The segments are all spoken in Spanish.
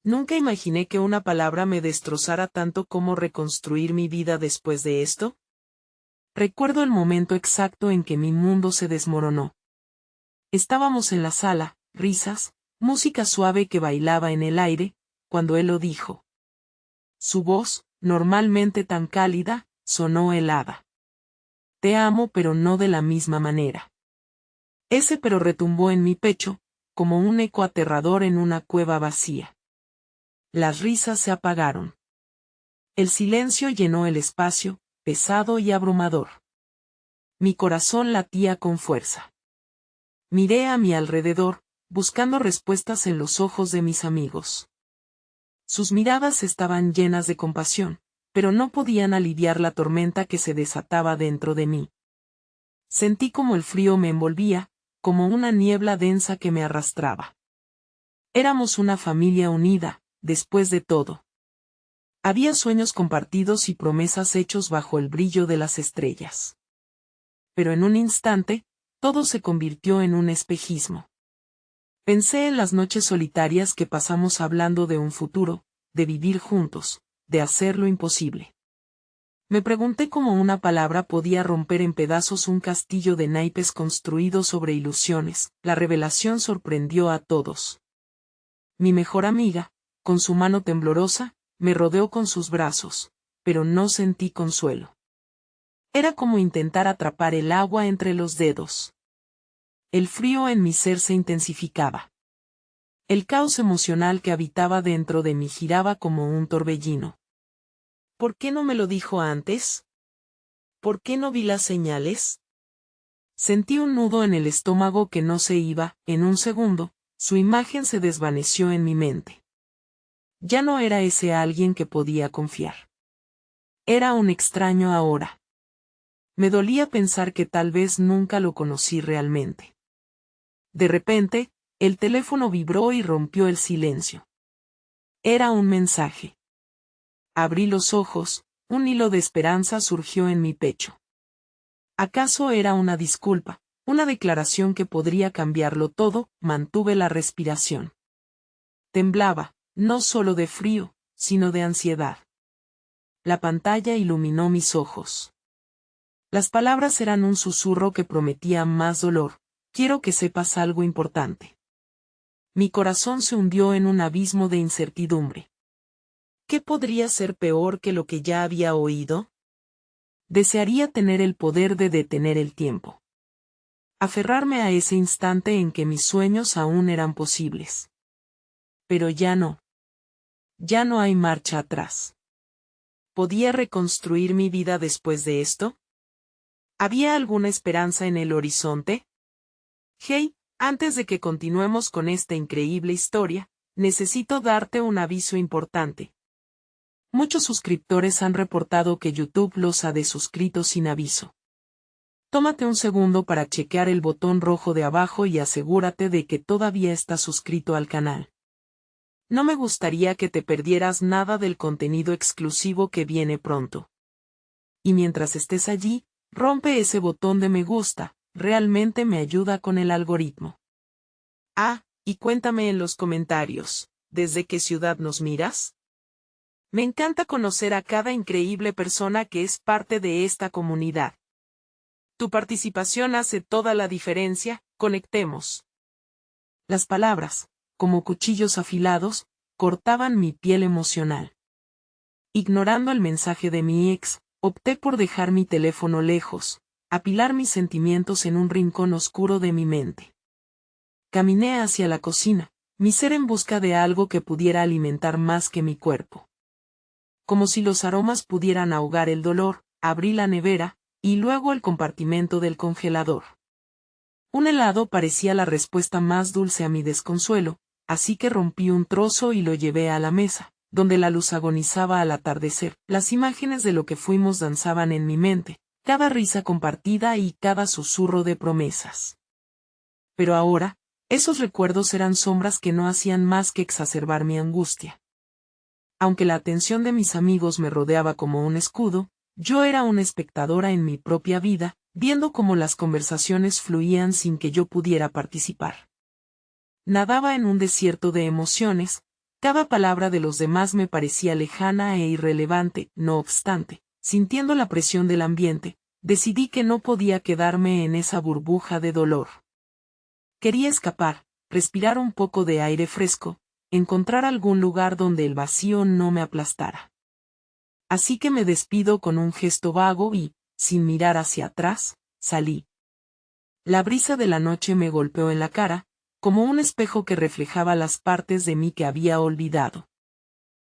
Nunca imaginé que una palabra me destrozara tanto como reconstruir mi vida después de esto. Recuerdo el momento exacto en que mi mundo se desmoronó. Estábamos en la sala, risas, música suave que bailaba en el aire, cuando él lo dijo. Su voz, normalmente tan cálida, sonó helada. Te amo, pero no de la misma manera. Ese pero retumbó en mi pecho, como un eco aterrador en una cueva vacía. Las risas se apagaron. El silencio llenó el espacio, pesado y abrumador. Mi corazón latía con fuerza. Miré a mi alrededor, buscando respuestas en los ojos de mis amigos. Sus miradas estaban llenas de compasión, pero no podían aliviar la tormenta que se desataba dentro de mí. Sentí como el frío me envolvía, como una niebla densa que me arrastraba. Éramos una familia unida, después de todo. Había sueños compartidos y promesas hechos bajo el brillo de las estrellas. Pero en un instante, todo se convirtió en un espejismo. Pensé en las noches solitarias que pasamos hablando de un futuro, de vivir juntos, de hacer lo imposible. Me pregunté cómo una palabra podía romper en pedazos un castillo de naipes construido sobre ilusiones. La revelación sorprendió a todos. Mi mejor amiga, con su mano temblorosa, me rodeó con sus brazos, pero no sentí consuelo. Era como intentar atrapar el agua entre los dedos. El frío en mi ser se intensificaba. El caos emocional que habitaba dentro de mí giraba como un torbellino. ¿Por qué no me lo dijo antes? ¿Por qué no vi las señales? Sentí un nudo en el estómago que no se iba. En un segundo, su imagen se desvaneció en mi mente. Ya no era ese alguien que podía confiar. Era un extraño ahora. Me dolía pensar que tal vez nunca lo conocí realmente. De repente, el teléfono vibró y rompió el silencio. Era un mensaje. Abrí los ojos, un hilo de esperanza surgió en mi pecho. ¿Acaso era una disculpa, una declaración que podría cambiarlo todo? Mantuve la respiración. Temblaba, no solo de frío, sino de ansiedad. La pantalla iluminó mis ojos. Las palabras eran un susurro que prometía más dolor. Quiero que sepas algo importante. Mi corazón se hundió en un abismo de incertidumbre. ¿Qué podría ser peor que lo que ya había oído? Desearía tener el poder de detener el tiempo. Aferrarme a ese instante en que mis sueños aún eran posibles. Pero ya no. Ya no hay marcha atrás. ¿Podía reconstruir mi vida después de esto? ¿Había alguna esperanza en el horizonte? Hey, antes de que continuemos con esta increíble historia, necesito darte un aviso importante. Muchos suscriptores han reportado que YouTube los ha desuscrito sin aviso. Tómate un segundo para chequear el botón rojo de abajo y asegúrate de que todavía estás suscrito al canal. No me gustaría que te perdieras nada del contenido exclusivo que viene pronto. Y mientras estés allí, rompe ese botón de me gusta, realmente me ayuda con el algoritmo. Ah, y cuéntame en los comentarios, ¿desde qué ciudad nos miras? Me encanta conocer a cada increíble persona que es parte de esta comunidad. Tu participación hace toda la diferencia, conectemos. Las palabras, como cuchillos afilados, cortaban mi piel emocional. Ignorando el mensaje de mi ex, opté por dejar mi teléfono lejos, apilar mis sentimientos en un rincón oscuro de mi mente. Caminé hacia la cocina, mi ser en busca de algo que pudiera alimentar más que mi cuerpo. Como si los aromas pudieran ahogar el dolor, abrí la nevera, y luego el compartimento del congelador. Un helado parecía la respuesta más dulce a mi desconsuelo, así que rompí un trozo y lo llevé a la mesa, donde la luz agonizaba al atardecer. Las imágenes de lo que fuimos danzaban en mi mente, cada risa compartida y cada susurro de promesas. Pero ahora, esos recuerdos eran sombras que no hacían más que exacerbar mi angustia. Aunque la atención de mis amigos me rodeaba como un escudo, yo era una espectadora en mi propia vida, viendo cómo las conversaciones fluían sin que yo pudiera participar. Nadaba en un desierto de emociones, Cada palabra de los demás me parecía lejana e irrelevante. No obstante, sintiendo la presión del ambiente, decidí que no podía quedarme en esa burbuja de dolor. Quería escapar, respirar un poco de aire fresco, encontrar algún lugar donde el vacío no me aplastara. Así que me despido con un gesto vago y, sin mirar hacia atrás, salí. La brisa de la noche me golpeó en la cara, como un espejo que reflejaba las partes de mí que había olvidado.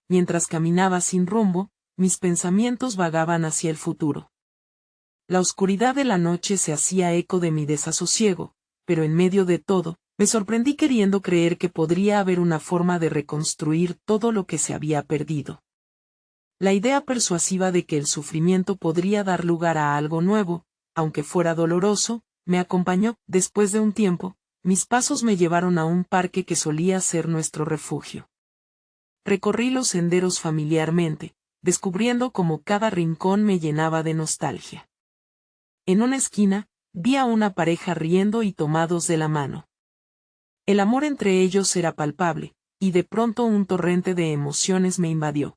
Mientras caminaba sin rumbo, mis pensamientos vagaban hacia el futuro. La oscuridad de la noche se hacía eco de mi desasosiego, pero en medio de todo, me sorprendí queriendo creer que podría haber una forma de reconstruir todo lo que se había perdido. La idea persuasiva de que el sufrimiento podría dar lugar a algo nuevo, aunque fuera doloroso, me acompañó. Después de un tiempo, mis pasos me llevaron a un parque que solía ser nuestro refugio. Recorrí los senderos familiarmente, descubriendo cómo cada rincón me llenaba de nostalgia. En una esquina, vi a una pareja riendo y tomados de la mano. El amor entre ellos era palpable, y de pronto un torrente de emociones me invadió.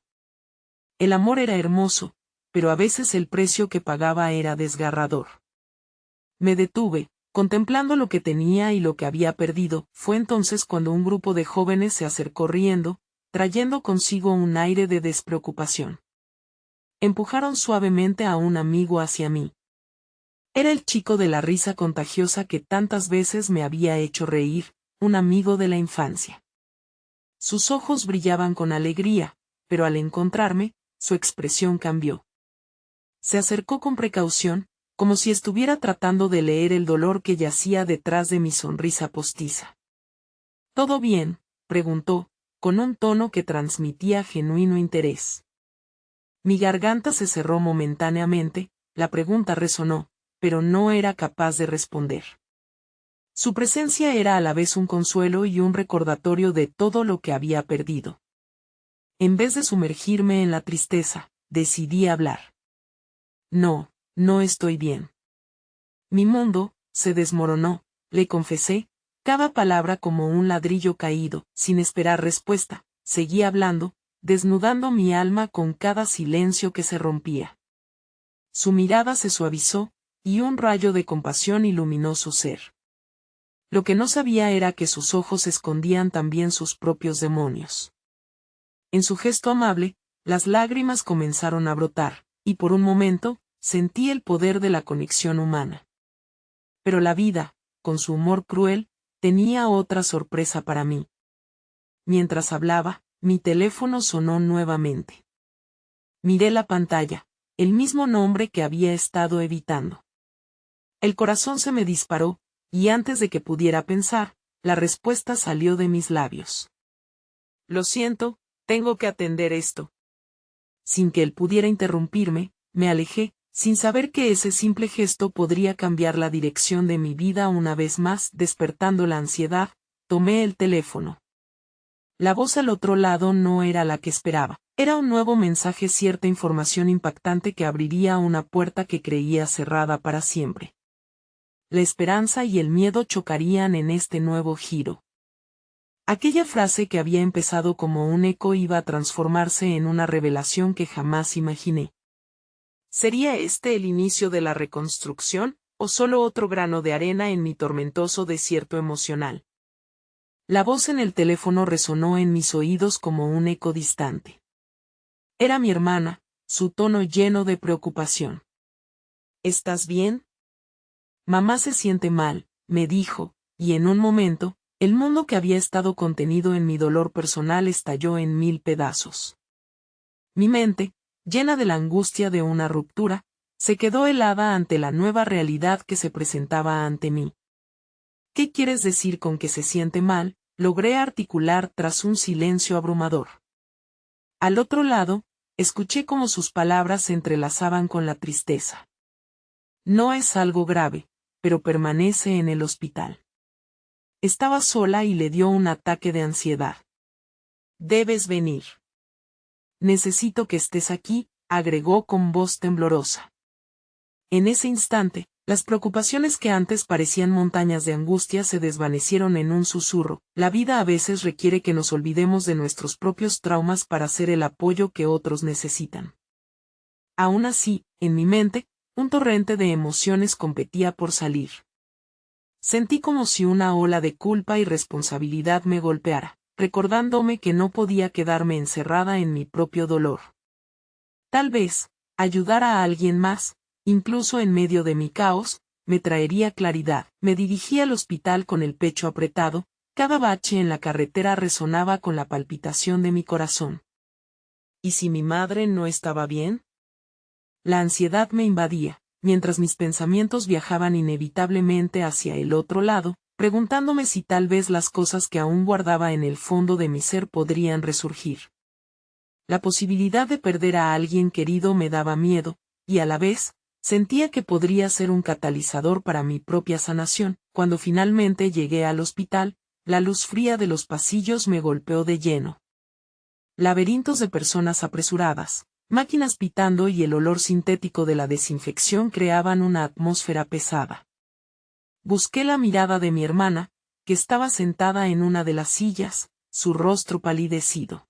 El amor era hermoso, pero a veces el precio que pagaba era desgarrador. Me detuve, contemplando lo que tenía y lo que había perdido. Fue entonces cuando un grupo de jóvenes se acercó riendo, trayendo consigo un aire de despreocupación. Empujaron suavemente a un amigo hacia mí. Era el chico de la risa contagiosa que tantas veces me había hecho reír, un amigo de la infancia. Sus ojos brillaban con alegría, pero al encontrarme, su expresión cambió. Se acercó con precaución, como si estuviera tratando de leer el dolor que yacía detrás de mi sonrisa postiza. ¿Todo bien?, preguntó, con un tono que transmitía genuino interés. Mi garganta se cerró momentáneamente, la pregunta resonó, pero no era capaz de responder. Su presencia era a la vez un consuelo y un recordatorio de todo lo que había perdido. En vez de sumergirme en la tristeza, decidí hablar. No, no estoy bien. Mi mundo se desmoronó, le confesé, cada palabra como un ladrillo caído. Sin esperar respuesta, seguí hablando, desnudando mi alma con cada silencio que se rompía. Su mirada se suavizó, y un rayo de compasión iluminó su ser. Lo que no sabía era que sus ojos escondían también sus propios demonios. En su gesto amable, las lágrimas comenzaron a brotar, y por un momento, sentí el poder de la conexión humana. Pero la vida, con su humor cruel, tenía otra sorpresa para mí. Mientras hablaba, mi teléfono sonó nuevamente. Miré la pantalla, el mismo nombre que había estado evitando. El corazón se me disparó, y antes de que pudiera pensar, la respuesta salió de mis labios. Lo siento, tengo que atender esto. Sin que él pudiera interrumpirme, me alejé, sin saber que ese simple gesto podría cambiar la dirección de mi vida una vez más. Despertando la ansiedad, tomé el teléfono. La voz al otro lado no era la que esperaba. Era un nuevo mensaje, cierta información impactante que abriría una puerta que creía cerrada para siempre. La esperanza y el miedo chocarían en este nuevo giro. Aquella frase que había empezado como un eco iba a transformarse en una revelación que jamás imaginé. ¿Sería este el inicio de la reconstrucción, o solo otro grano de arena en mi tormentoso desierto emocional? La voz en el teléfono resonó en mis oídos como un eco distante. Era mi hermana, su tono lleno de preocupación. ¿Estás bien? Mamá se siente mal, me dijo, y en un momento, el mundo que había estado contenido en mi dolor personal estalló en 1000 pedazos. Mi mente, llena de la angustia de una ruptura, se quedó helada ante la nueva realidad que se presentaba ante mí. ¿Qué quieres decir con que se siente mal?, logré articular tras un silencio abrumador. Al otro lado, escuché cómo sus palabras se entrelazaban con la tristeza. No es algo grave, pero permanece en el hospital. Estaba sola y le dio un ataque de ansiedad. Debes venir. Necesito que estés aquí, agregó con voz temblorosa. En ese instante, Las preocupaciones que antes parecían montañas de angustia se desvanecieron en un susurro. La vida a veces requiere que nos olvidemos de nuestros propios traumas para ser el apoyo que otros necesitan. Aún así, en mi mente, un torrente de emociones competía por salir. Sentí como si una ola de culpa y responsabilidad me golpeara, recordándome que no podía quedarme encerrada en mi propio dolor. Tal vez, ayudar a alguien más, incluso en medio de mi caos, me traería claridad. Me dirigí al hospital con el pecho apretado, cada bache en la carretera resonaba con la palpitación de mi corazón. ¿Y si mi madre no estaba bien? La ansiedad me invadía, mientras mis pensamientos viajaban inevitablemente hacia el otro lado, preguntándome si tal vez las cosas que aún guardaba en el fondo de mi ser podrían resurgir. La posibilidad de perder a alguien querido me daba miedo, y a la vez, sentía que podría ser un catalizador para mi propia sanación. Cuando finalmente llegué al hospital, la luz fría de los pasillos me golpeó de lleno. Laberintos de personas apresuradas, máquinas pitando y el olor sintético de la desinfección creaban una atmósfera pesada. Busqué la mirada de mi hermana, que estaba sentada en una de las sillas, su rostro palidecido.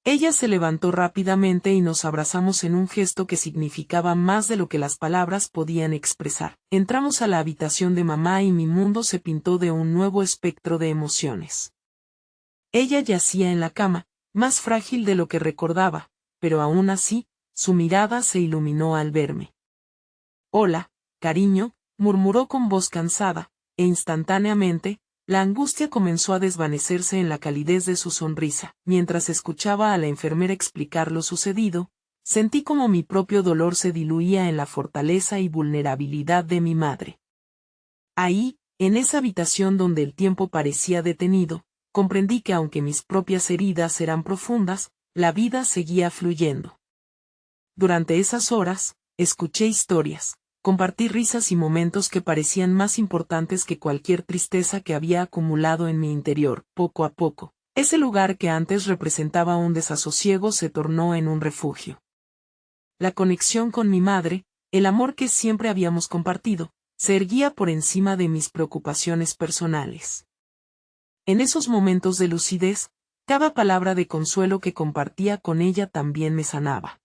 Ella se levantó rápidamente y nos abrazamos en un gesto que significaba más de lo que las palabras podían expresar. Entramos a la habitación de mamá y mi mundo se pintó de un nuevo espectro de emociones. Ella yacía en la cama, más frágil de lo que recordaba, pero aún así, su mirada se iluminó al verme. «Hola, cariño», murmuró con voz cansada, e instantáneamente, la angustia comenzó a desvanecerse en la calidez de su sonrisa. Mientras escuchaba a la enfermera explicar lo sucedido, sentí como mi propio dolor se diluía en la fortaleza y vulnerabilidad de mi madre. Ahí, en esa habitación donde el tiempo parecía detenido, comprendí que aunque mis propias heridas eran profundas, la vida seguía fluyendo. Durante esas horas, escuché historias, compartí risas y momentos que parecían más importantes que cualquier tristeza que había acumulado en mi interior. Poco a poco, ese lugar que antes representaba un desasosiego se tornó en un refugio. La conexión con mi madre, el amor que siempre habíamos compartido, se erguía por encima de mis preocupaciones personales. En esos momentos de lucidez, cada palabra de consuelo que compartía con ella también me sanaba.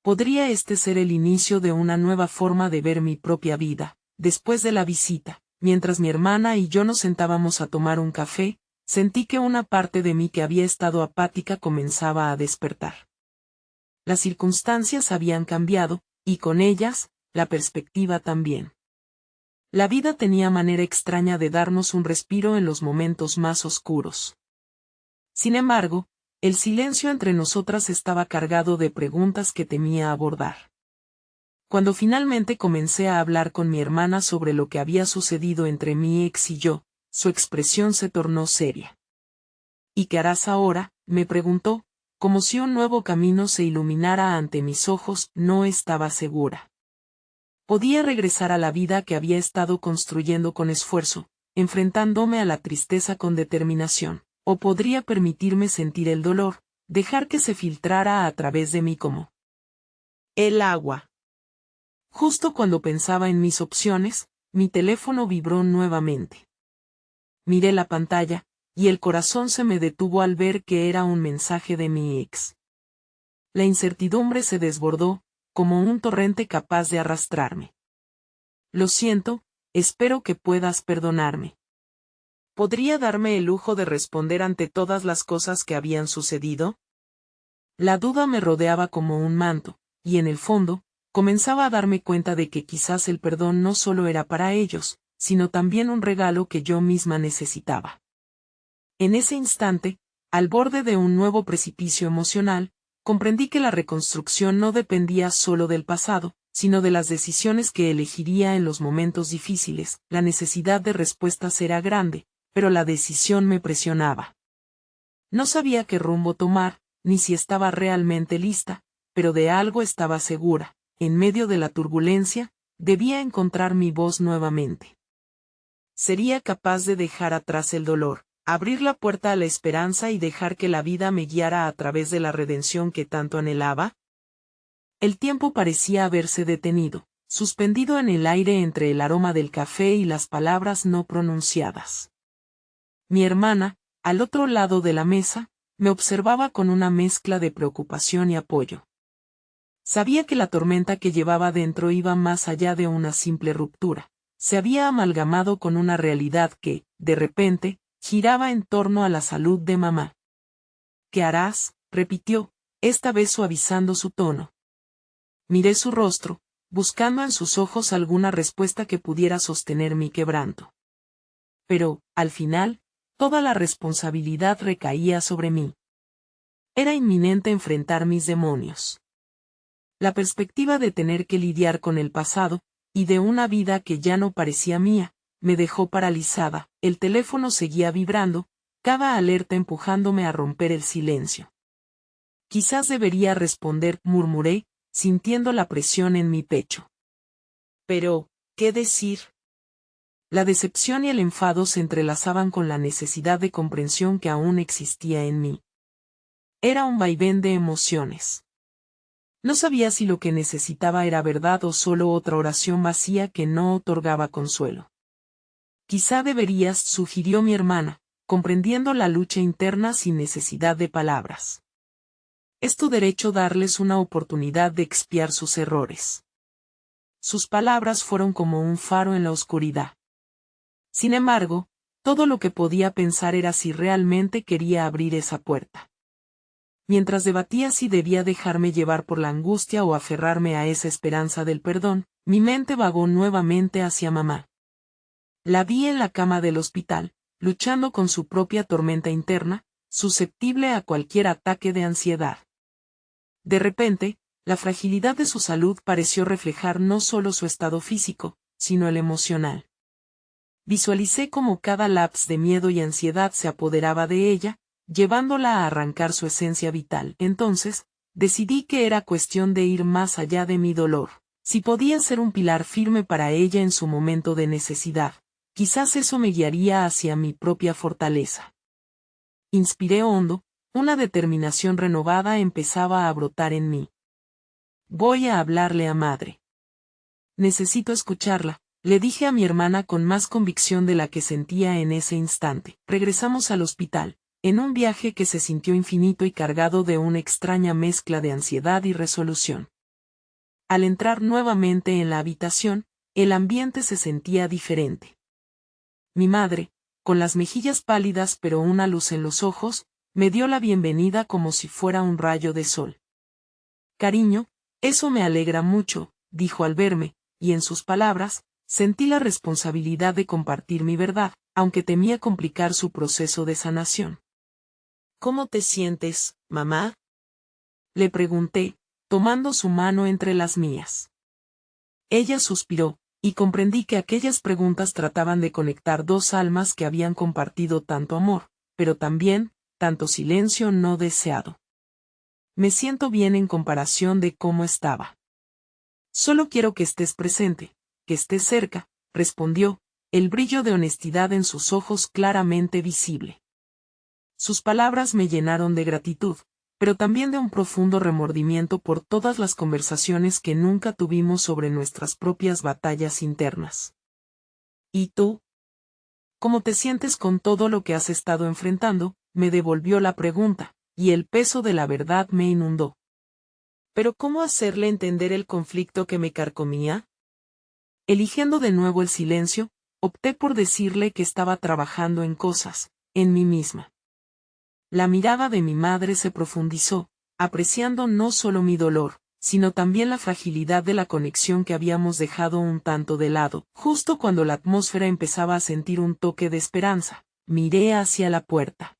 ¿Podría este ser el inicio de una nueva forma de ver mi propia vida? Después de la visita, mientras mi hermana y yo nos sentábamos a tomar un café, sentí que una parte de mí que había estado apática comenzaba a despertar. Las circunstancias habían cambiado, y con ellas, la perspectiva también. La vida tenía manera extraña de darnos un respiro en los momentos más oscuros. Sin embargo, el silencio entre nosotras estaba cargado de preguntas que temía abordar. Cuando finalmente comencé a hablar con mi hermana sobre lo que había sucedido entre mi ex y yo, su expresión se tornó seria. ¿Y qué harás ahora?, me preguntó, como si un nuevo camino se iluminara ante mis ojos. No estaba segura. Podía regresar a la vida que había estado construyendo con esfuerzo, enfrentándome a la tristeza con determinación. O podría permitirme sentir el dolor, dejar que se filtrara a través de mí como el agua. Justo cuando pensaba en mis opciones, mi teléfono vibró nuevamente. Miré la pantalla, y el corazón se me detuvo al ver que era un mensaje de mi ex. La incertidumbre se desbordó, como un torrente capaz de arrastrarme. Lo siento, espero que puedas perdonarme. ¿Podría darme el lujo de responder ante todas las cosas que habían sucedido? La duda me rodeaba como un manto, y en el fondo, comenzaba a darme cuenta de que quizás el perdón no solo era para ellos, sino también un regalo que yo misma necesitaba. En ese instante, al borde de un nuevo precipicio emocional, comprendí que la reconstrucción no dependía solo del pasado, sino de las decisiones que elegiría en los momentos difíciles. La necesidad de respuestas era grande, pero la decisión me presionaba. No sabía qué rumbo tomar, ni si estaba realmente lista, pero de algo estaba segura. En medio de la turbulencia, debía encontrar mi voz nuevamente. Sería capaz de dejar atrás el dolor, abrir la puerta a la esperanza y dejar que la vida me guiara a través de la redención que tanto anhelaba. El tiempo parecía haberse detenido, suspendido en el aire entre el aroma del café y las palabras no pronunciadas. Mi hermana, al otro lado de la mesa, me observaba con una mezcla de preocupación y apoyo. Sabía que la tormenta que llevaba dentro iba más allá de una simple ruptura. Se había amalgamado con una realidad que, de repente, giraba en torno a la salud de mamá. ¿Qué harás?, repitió, esta vez suavizando su tono. Miré su rostro, buscando en sus ojos alguna respuesta que pudiera sostener mi quebranto. Pero, al final, toda la responsabilidad recaía sobre mí. Era inminente enfrentar mis demonios. La perspectiva de tener que lidiar con el pasado, y de una vida que ya no parecía mía, me dejó paralizada. El teléfono seguía vibrando, cada alerta empujándome a romper el silencio. Quizás debería responder, murmuré, sintiendo la presión en mi pecho. Pero, ¿qué decir? La decepción y el enfado se entrelazaban con la necesidad de comprensión que aún existía en mí. Era un vaivén de emociones. No sabía si lo que necesitaba era verdad o solo otra oración vacía que no otorgaba consuelo. Quizá deberías, sugirió mi hermana, comprendiendo la lucha interna sin necesidad de palabras. Es tu derecho darles una oportunidad de expiar sus errores. Sus palabras fueron como un faro en la oscuridad. Sin embargo, todo lo que podía pensar era si realmente quería abrir esa puerta. Mientras debatía si debía dejarme llevar por la angustia o aferrarme a esa esperanza del perdón, mi mente vagó nuevamente hacia mamá. La vi en la cama del hospital, luchando con su propia tormenta interna, susceptible a cualquier ataque de ansiedad. De repente, la fragilidad de su salud pareció reflejar no solo su estado físico, sino el emocional. Visualicé cómo cada lapso de miedo y ansiedad se apoderaba de ella, llevándola a arrancar su esencia vital. Entonces, decidí que era cuestión de ir más allá de mi dolor. Si podía ser un pilar firme para ella en su momento de necesidad, quizás eso me guiaría hacia mi propia fortaleza. Inspiré hondo, una determinación renovada empezaba a brotar en mí. Voy a hablarle a madre. Necesito escucharla, le dije a mi hermana con más convicción de la que sentía en ese instante. Regresamos al hospital, en un viaje que se sintió infinito y cargado de una extraña mezcla de ansiedad y resolución. Al entrar nuevamente en la habitación, el ambiente se sentía diferente. Mi madre, con las mejillas pálidas pero una luz en los ojos, me dio la bienvenida como si fuera un rayo de sol. Cariño, eso me alegra mucho, dijo al verme, y en sus palabras, sentí la responsabilidad de compartir mi verdad, aunque temía complicar su proceso de sanación. ¿Cómo te sientes, mamá?, le pregunté, tomando su mano entre las mías. Ella suspiró, y comprendí que aquellas preguntas trataban de conectar dos almas que habían compartido tanto amor, pero también, tanto silencio no deseado. Me siento bien en comparación de cómo estaba. Solo quiero que estés presente, que estés cerca, respondió, el brillo de honestidad en sus ojos claramente visible. Sus palabras me llenaron de gratitud, pero también de un profundo remordimiento por todas las conversaciones que nunca tuvimos sobre nuestras propias batallas internas. ¿Y tú? ¿Cómo te sientes con todo lo que has estado enfrentando?, me devolvió la pregunta, y el peso de la verdad me inundó. ¿Pero cómo hacerle entender el conflicto que me carcomía? Eligiendo de nuevo el silencio, opté por decirle que estaba trabajando en cosas, en mí misma. La mirada de mi madre se profundizó, apreciando no solo mi dolor, sino también la fragilidad de la conexión que habíamos dejado un tanto de lado. Justo cuando la atmósfera empezaba a sentir un toque de esperanza, miré hacia la puerta.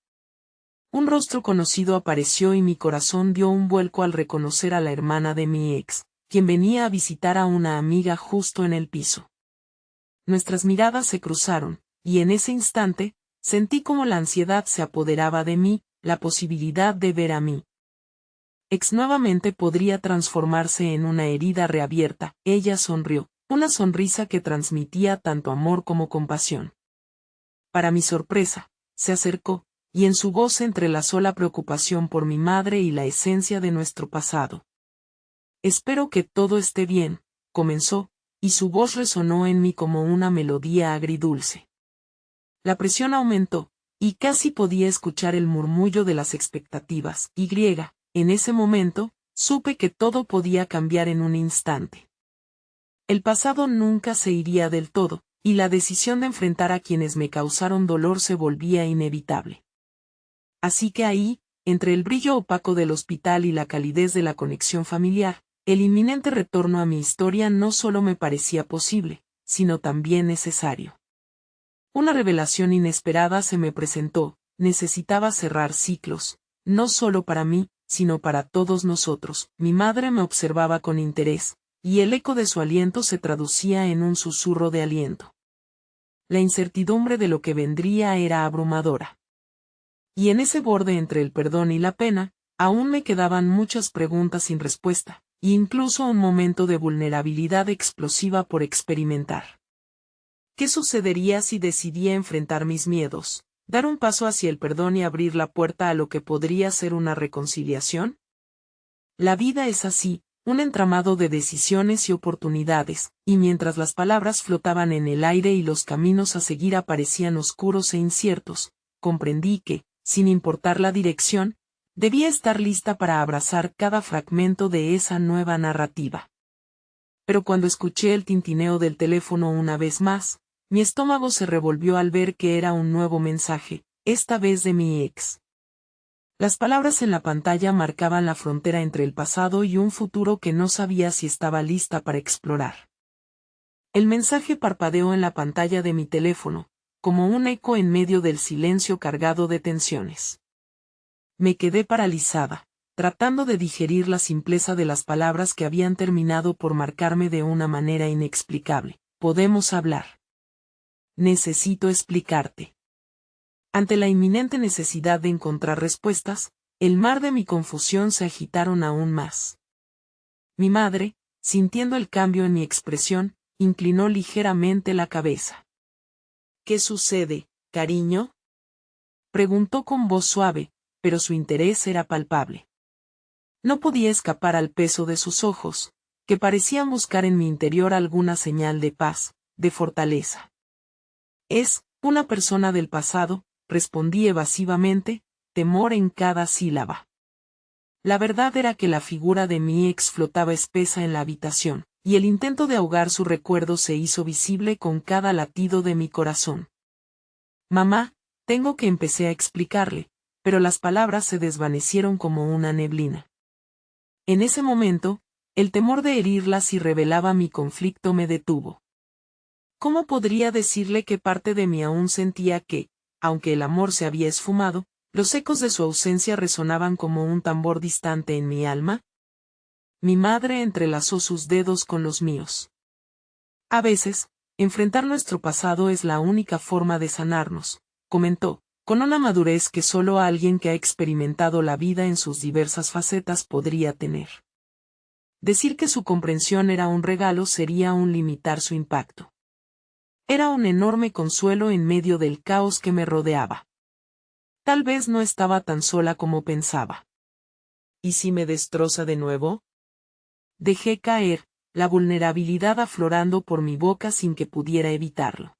Un rostro conocido apareció y mi corazón dio un vuelco al reconocer a la hermana de mi ex, quien venía a visitar a una amiga justo en el piso. Nuestras miradas se cruzaron, y en ese instante, sentí como la ansiedad se apoderaba de mí, la posibilidad de ver a mi ex nuevamente podría transformarse en una herida reabierta. Ella sonrió, una sonrisa que transmitía tanto amor como compasión. Para mi sorpresa, se acercó, y en su voz se entrelazó la preocupación por mi madre y la esencia de nuestro pasado. Espero que todo esté bien, comenzó, y su voz resonó en mí como una melodía agridulce. La presión aumentó, y casi podía escuchar el murmullo de las expectativas. En ese momento, supe que todo podía cambiar en un instante. El pasado nunca se iría del todo, y la decisión de enfrentar a quienes me causaron dolor se volvía inevitable. Así que ahí, entre el brillo opaco del hospital y la calidez de la conexión familiar, el inminente retorno a mi historia no solo me parecía posible, sino también necesario. Una revelación inesperada se me presentó: necesitaba cerrar ciclos, no solo para mí, sino para todos nosotros. Mi madre me observaba con interés, y el eco de su aliento se traducía en un susurro de aliento. La incertidumbre de lo que vendría era abrumadora. Y en ese borde entre el perdón y la pena, aún me quedaban muchas preguntas sin respuesta, e incluso un momento de vulnerabilidad explosiva por experimentar. ¿Qué sucedería si decidía enfrentar mis miedos, dar un paso hacia el perdón y abrir la puerta a lo que podría ser una reconciliación? La vida es así, un entramado de decisiones y oportunidades, y mientras las palabras flotaban en el aire y los caminos a seguir aparecían oscuros e inciertos, comprendí que, sin importar la dirección, debía estar lista para abrazar cada fragmento de esa nueva narrativa. Pero cuando escuché el tintineo del teléfono una vez más, mi estómago se revolvió al ver que era un nuevo mensaje, esta vez de mi ex. Las palabras en la pantalla marcaban la frontera entre el pasado y un futuro que no sabía si estaba lista para explorar. El mensaje parpadeó en la pantalla de mi teléfono, como un eco en medio del silencio cargado de tensiones. Me quedé paralizada, tratando de digerir la simpleza de las palabras que habían terminado por marcarme de una manera inexplicable. Podemos hablar. Necesito explicarte. Ante la inminente necesidad de encontrar respuestas, el mar de mi confusión se agitaron aún más. Mi madre, sintiendo el cambio en mi expresión, inclinó ligeramente la cabeza. ¿Qué sucede, cariño?, preguntó con voz suave, pero su interés era palpable. No podía escapar al peso de sus ojos, que parecían buscar en mi interior alguna señal de paz, de fortaleza. Es una persona del pasado, respondí evasivamente, temor en cada sílaba. La verdad era que la figura de mi ex flotaba espesa en la habitación, y el intento de ahogar su recuerdo se hizo visible con cada latido de mi corazón. Mamá, empecé a explicarle, pero las palabras se desvanecieron como una neblina. En ese momento, el temor de herirla si revelaba mi conflicto me detuvo. ¿Cómo podría decirle que parte de mí aún sentía que, aunque el amor se había esfumado, los ecos de su ausencia resonaban como un tambor distante en mi alma? Mi madre entrelazó sus dedos con los míos. A veces, enfrentar nuestro pasado es la única forma de sanarnos, comentó, con una madurez que solo alguien que ha experimentado la vida en sus diversas facetas podría tener. Decir que su comprensión era un regalo sería un limitar su impacto. Era un enorme consuelo en medio del caos que me rodeaba. Tal vez no estaba tan sola como pensaba. ¿Y si me destroza de nuevo? Dejé caer, la vulnerabilidad aflorando por mi boca sin que pudiera evitarlo.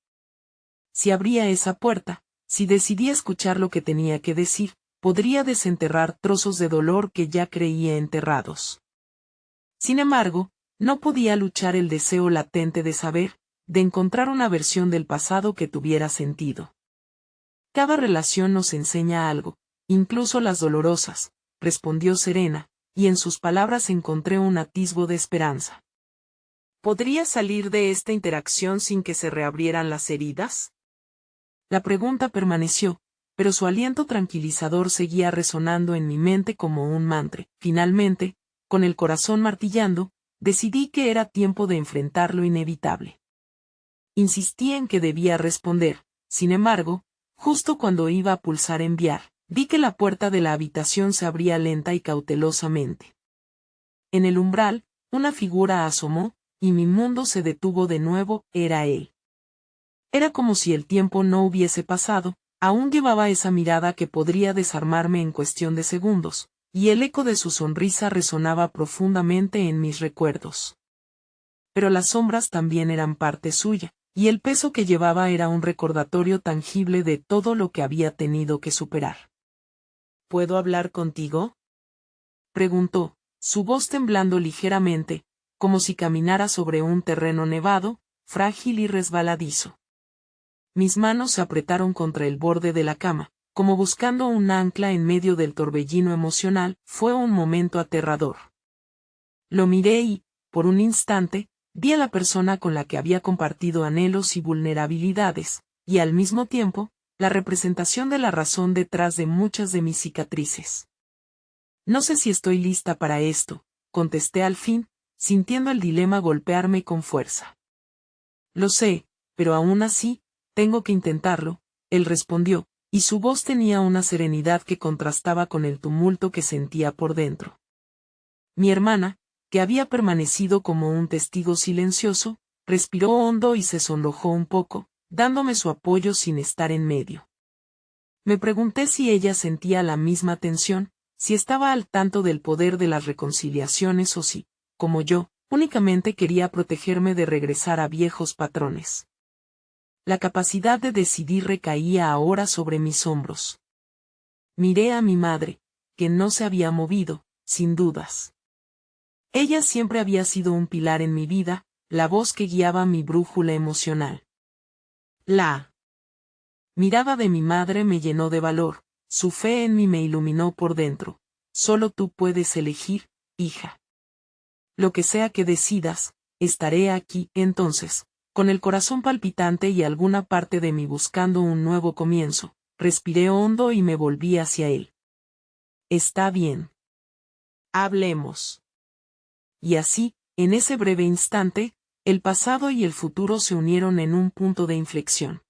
Si abría esa puerta, si decidía escuchar lo que tenía que decir, podría desenterrar trozos de dolor que ya creía enterrados. Sin embargo, no podía luchar el deseo latente de saber, de encontrar una versión del pasado que tuviera sentido. Cada relación nos enseña algo, incluso las dolorosas, respondió serena, y en sus palabras encontré un atisbo de esperanza. ¿Podría salir de esta interacción sin que se reabrieran las heridas? La pregunta permaneció, pero su aliento tranquilizador seguía resonando en mi mente como un mantra. Finalmente, con el corazón martillando, decidí que era tiempo de enfrentar lo inevitable. Insistí en que debía responder, sin embargo, justo cuando iba a pulsar enviar, vi que la puerta de la habitación se abría lenta y cautelosamente. En el umbral, una figura asomó, y mi mundo se detuvo de nuevo. Era él. Era como si el tiempo no hubiese pasado, aún llevaba esa mirada que podría desarmarme en cuestión de segundos, y el eco de su sonrisa resonaba profundamente en mis recuerdos. pero las sombras también eran parte suya, y el peso que llevaba era un recordatorio tangible de todo lo que había tenido que superar. ¿Puedo hablar contigo?, preguntó, su voz temblando ligeramente, como si caminara sobre un terreno nevado, frágil y resbaladizo. Mis manos se apretaron contra el borde de la cama, como buscando un ancla en medio del torbellino emocional. Fue un momento aterrador. Lo miré y, por un instante, vi a la persona con la que había compartido anhelos y vulnerabilidades, y al mismo tiempo, la representación de la razón detrás de muchas de mis cicatrices. No sé si estoy lista para esto, contesté al fin, sintiendo el dilema golpearme con fuerza. Lo sé, pero aún así, tengo que intentarlo, él respondió, y su voz tenía una serenidad que contrastaba con el tumulto que sentía por dentro. Mi hermana, que había permanecido como un testigo silencioso, respiró hondo y se sonrojó un poco, dándome su apoyo sin estar en medio. Me pregunté si ella sentía la misma tensión, si estaba al tanto del poder de las reconciliaciones o si, como yo, únicamente quería protegerme de regresar a viejos patrones. La capacidad de decidir recaía ahora sobre mis hombros. Miré a mi madre, que no se había movido, sin dudas. Ella siempre había sido un pilar en mi vida, la voz que guiaba mi brújula emocional. La mirada de mi madre me llenó de valor, su fe en mí me iluminó por dentro. Solo tú puedes elegir, hija. Lo que sea que decidas, estaré aquí. Entonces, con el corazón palpitante y alguna parte de mí buscando un nuevo comienzo, respiré hondo y me volví hacia él. Está bien. Hablemos. Y así, en ese breve instante, el pasado y el futuro se unieron en un punto de inflexión.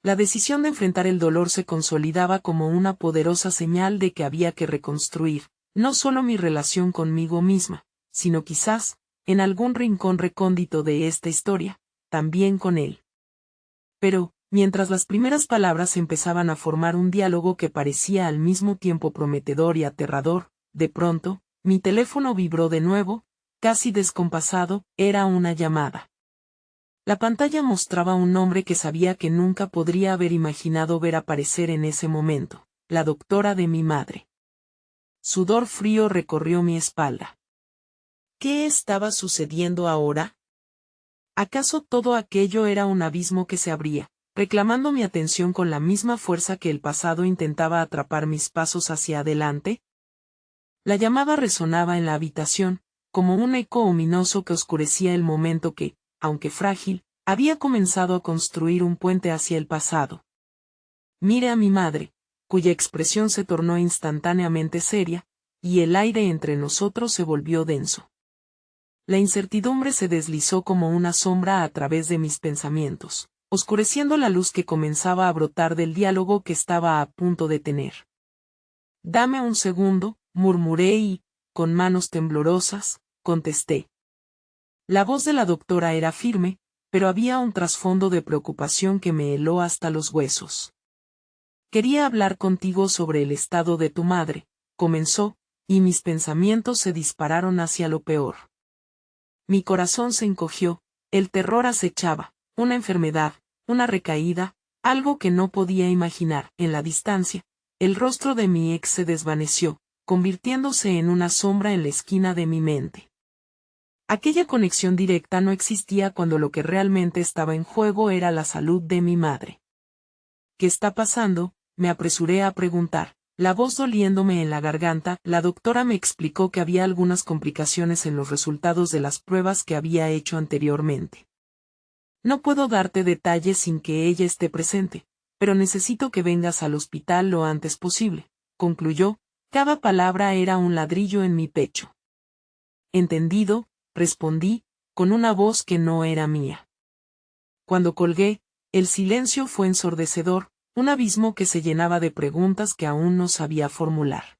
La decisión de enfrentar el dolor se consolidaba como una poderosa señal de que había que reconstruir, no solo mi relación conmigo misma, sino quizás, en algún rincón recóndito de esta historia, también con él. Pero, mientras las primeras palabras empezaban a formar un diálogo que parecía al mismo tiempo prometedor y aterrador, de pronto, mi teléfono vibró de nuevo, casi descompasado. Era una llamada. La pantalla mostraba un nombre que sabía que nunca podría haber imaginado ver aparecer en ese momento, la doctora de mi madre. Sudor frío recorrió mi espalda. ¿Qué estaba sucediendo ahora? ¿Acaso todo aquello era un abismo que se abría, reclamando mi atención con la misma fuerza que el pasado intentaba atrapar mis pasos hacia adelante? La llamada resonaba en la habitación, como un eco ominoso que oscurecía el momento que, aunque frágil, había comenzado a construir un puente hacia el pasado. Miré a mi madre, cuya expresión se tornó instantáneamente seria, y el aire entre nosotros se volvió denso. La incertidumbre se deslizó como una sombra a través de mis pensamientos, oscureciendo la luz que comenzaba a brotar del diálogo que estaba a punto de tener. Dame un segundo, murmuré y, con manos temblorosas, contesté. La voz de la doctora era firme, pero había un trasfondo de preocupación que me heló hasta los huesos. Quería hablar contigo sobre el estado de tu madre, comenzó, y mis pensamientos se dispararon hacia lo peor. Mi corazón se encogió, el terror acechaba, una enfermedad, una recaída, algo que no podía imaginar. En la distancia, el rostro de mi ex se desvaneció, convirtiéndose en una sombra en la esquina de mi mente. Aquella conexión directa no existía cuando lo que realmente estaba en juego era la salud de mi madre. ¿Qué está pasando?, me apresuré a preguntar. La voz doliéndome en la garganta, la doctora me explicó que había algunas complicaciones en los resultados de las pruebas que había hecho anteriormente. No puedo darte detalles sin que ella esté presente, pero necesito que vengas al hospital lo antes posible, concluyó. Cada palabra era un ladrillo en mi pecho. Entendido, respondí, con una voz que no era mía. Cuando colgué, el silencio fue ensordecedor, un abismo que se llenaba de preguntas que aún no sabía formular.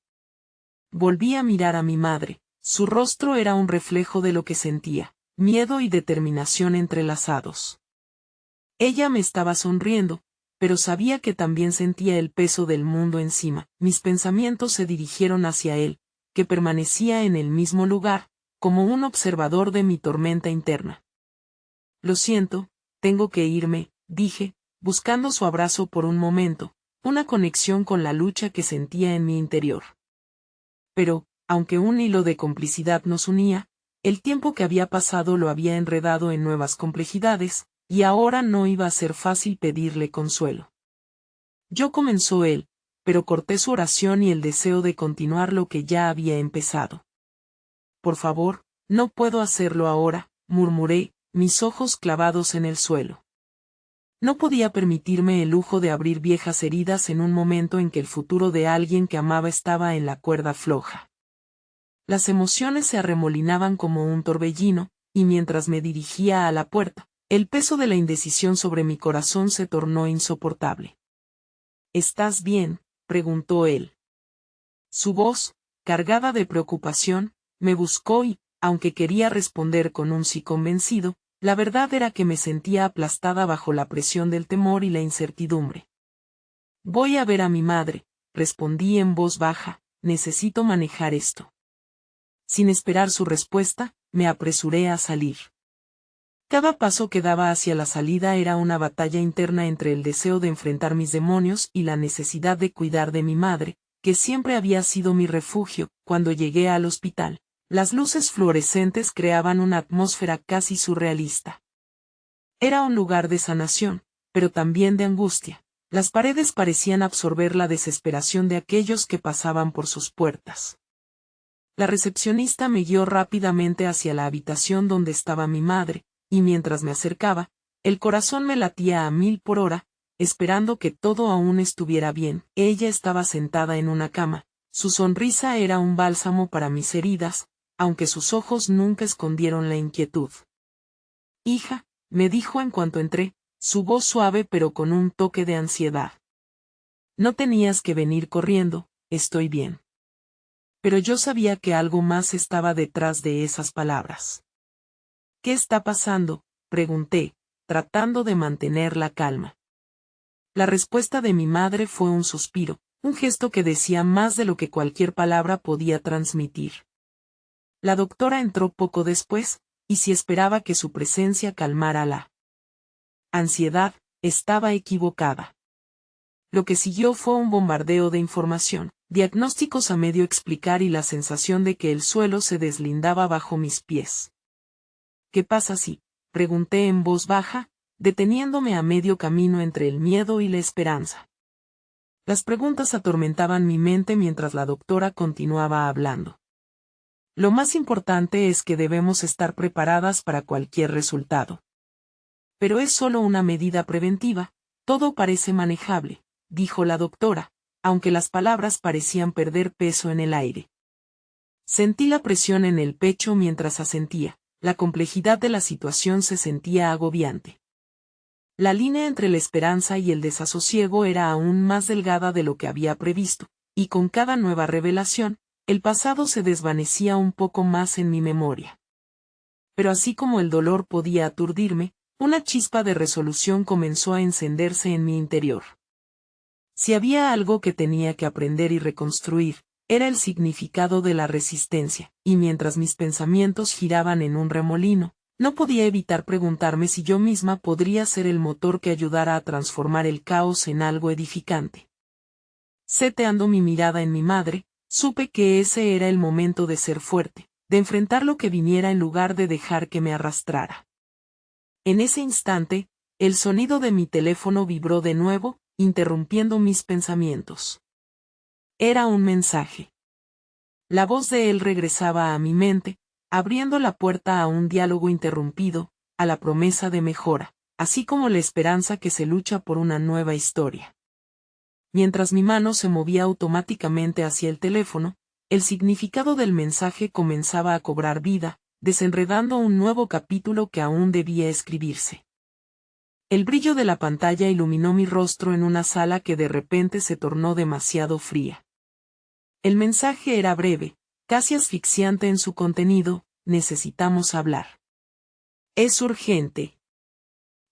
Volví a mirar a mi madre, su rostro era un reflejo de lo que sentía, miedo y determinación entrelazados. Ella me estaba sonriendo, pero sabía que también sentía el peso del mundo encima. Mis pensamientos se dirigieron hacia él, que permanecía en el mismo lugar, como un observador de mi tormenta interna. Lo siento, tengo que irme, dije, buscando su abrazo por un momento, una conexión con la lucha que sentía en mi interior. Pero, aunque un hilo de complicidad nos unía, el tiempo que había pasado lo había enredado en nuevas complejidades, y ahora no iba a ser fácil pedirle consuelo. Yo comenzó él, pero corté su oración y el deseo de continuar lo que ya había empezado. Por favor, no puedo hacerlo ahora, murmuré, mis ojos clavados en el suelo. No podía permitirme el lujo de abrir viejas heridas en un momento en que el futuro de alguien que amaba estaba en la cuerda floja. Las emociones se arremolinaban como un torbellino, y mientras me dirigía a la puerta, el peso de la indecisión sobre mi corazón se tornó insoportable. ¿Estás bien?, preguntó él. Su voz, cargada de preocupación, me buscó y, aunque quería responder con un sí convencido, la verdad era que me sentía aplastada bajo la presión del temor y la incertidumbre. Voy a ver a mi madre, respondí en voz baja, necesito manejar esto. Sin esperar su respuesta, me apresuré a salir. Cada paso que daba hacia la salida era una batalla interna entre el deseo de enfrentar mis demonios y la necesidad de cuidar de mi madre, que siempre había sido mi refugio. Cuando llegué al hospital, las luces fluorescentes creaban una atmósfera casi surrealista. Era un lugar de sanación, pero también de angustia. Las paredes parecían absorber la desesperación de aquellos que pasaban por sus puertas. La recepcionista me guió rápidamente hacia la habitación donde estaba mi madre, y mientras me acercaba, el corazón me latía a 1000 por hora, esperando que todo aún estuviera bien. Ella estaba sentada en una cama, su sonrisa era un bálsamo para mis heridas, aunque sus ojos nunca escondieron la inquietud. Hija, me dijo en cuanto entré, su voz suave pero con un toque de ansiedad. No tenías que venir corriendo, estoy bien. Pero yo sabía que algo más estaba detrás de esas palabras. ¿Qué está pasando?, pregunté, tratando de mantener la calma. La respuesta de mi madre fue un suspiro, un gesto que decía más de lo que cualquier palabra podía transmitir. La doctora entró poco después, y si esperaba que su presencia calmara la ansiedad, estaba equivocada. Lo que siguió fue un bombardeo de información, diagnósticos a medio explicar y la sensación de que el suelo se deslindaba bajo mis pies. ¿Qué pasa si?, pregunté en voz baja, deteniéndome a medio camino entre el miedo y la esperanza. Las preguntas atormentaban mi mente mientras la doctora continuaba hablando. Lo más importante es que debemos estar preparadas para cualquier resultado. Pero es solo una medida preventiva, todo parece manejable, dijo la doctora, aunque las palabras parecían perder peso en el aire. Sentí la presión en el pecho mientras asentía, la complejidad de la situación se sentía agobiante. La línea entre la esperanza y el desasosiego era aún más delgada de lo que había previsto, y con cada nueva revelación, el pasado se desvanecía un poco más en mi memoria. Pero así como el dolor podía aturdirme, una chispa de resolución comenzó a encenderse en mi interior. Si había algo que tenía que aprender y reconstruir, era el significado de la resistencia, y mientras mis pensamientos giraban en un remolino, no podía evitar preguntarme si yo misma podría ser el motor que ayudara a transformar el caos en algo edificante. Seteando mi mirada en mi madre, supe que ese era el momento de ser fuerte, de enfrentar lo que viniera en lugar de dejar que me arrastrara. En ese instante, el sonido de mi teléfono vibró de nuevo, interrumpiendo mis pensamientos. Era un mensaje. La voz de él regresaba a mi mente, abriendo la puerta a un diálogo interrumpido, a la promesa de mejora, así como la esperanza que se lucha por una nueva historia. Mientras mi mano se movía automáticamente hacia el teléfono, el significado del mensaje comenzaba a cobrar vida, desenredando un nuevo capítulo que aún debía escribirse. El brillo de la pantalla iluminó mi rostro en una sala que de repente se tornó demasiado fría. El mensaje era breve, casi asfixiante en su contenido: necesitamos hablar. Es urgente.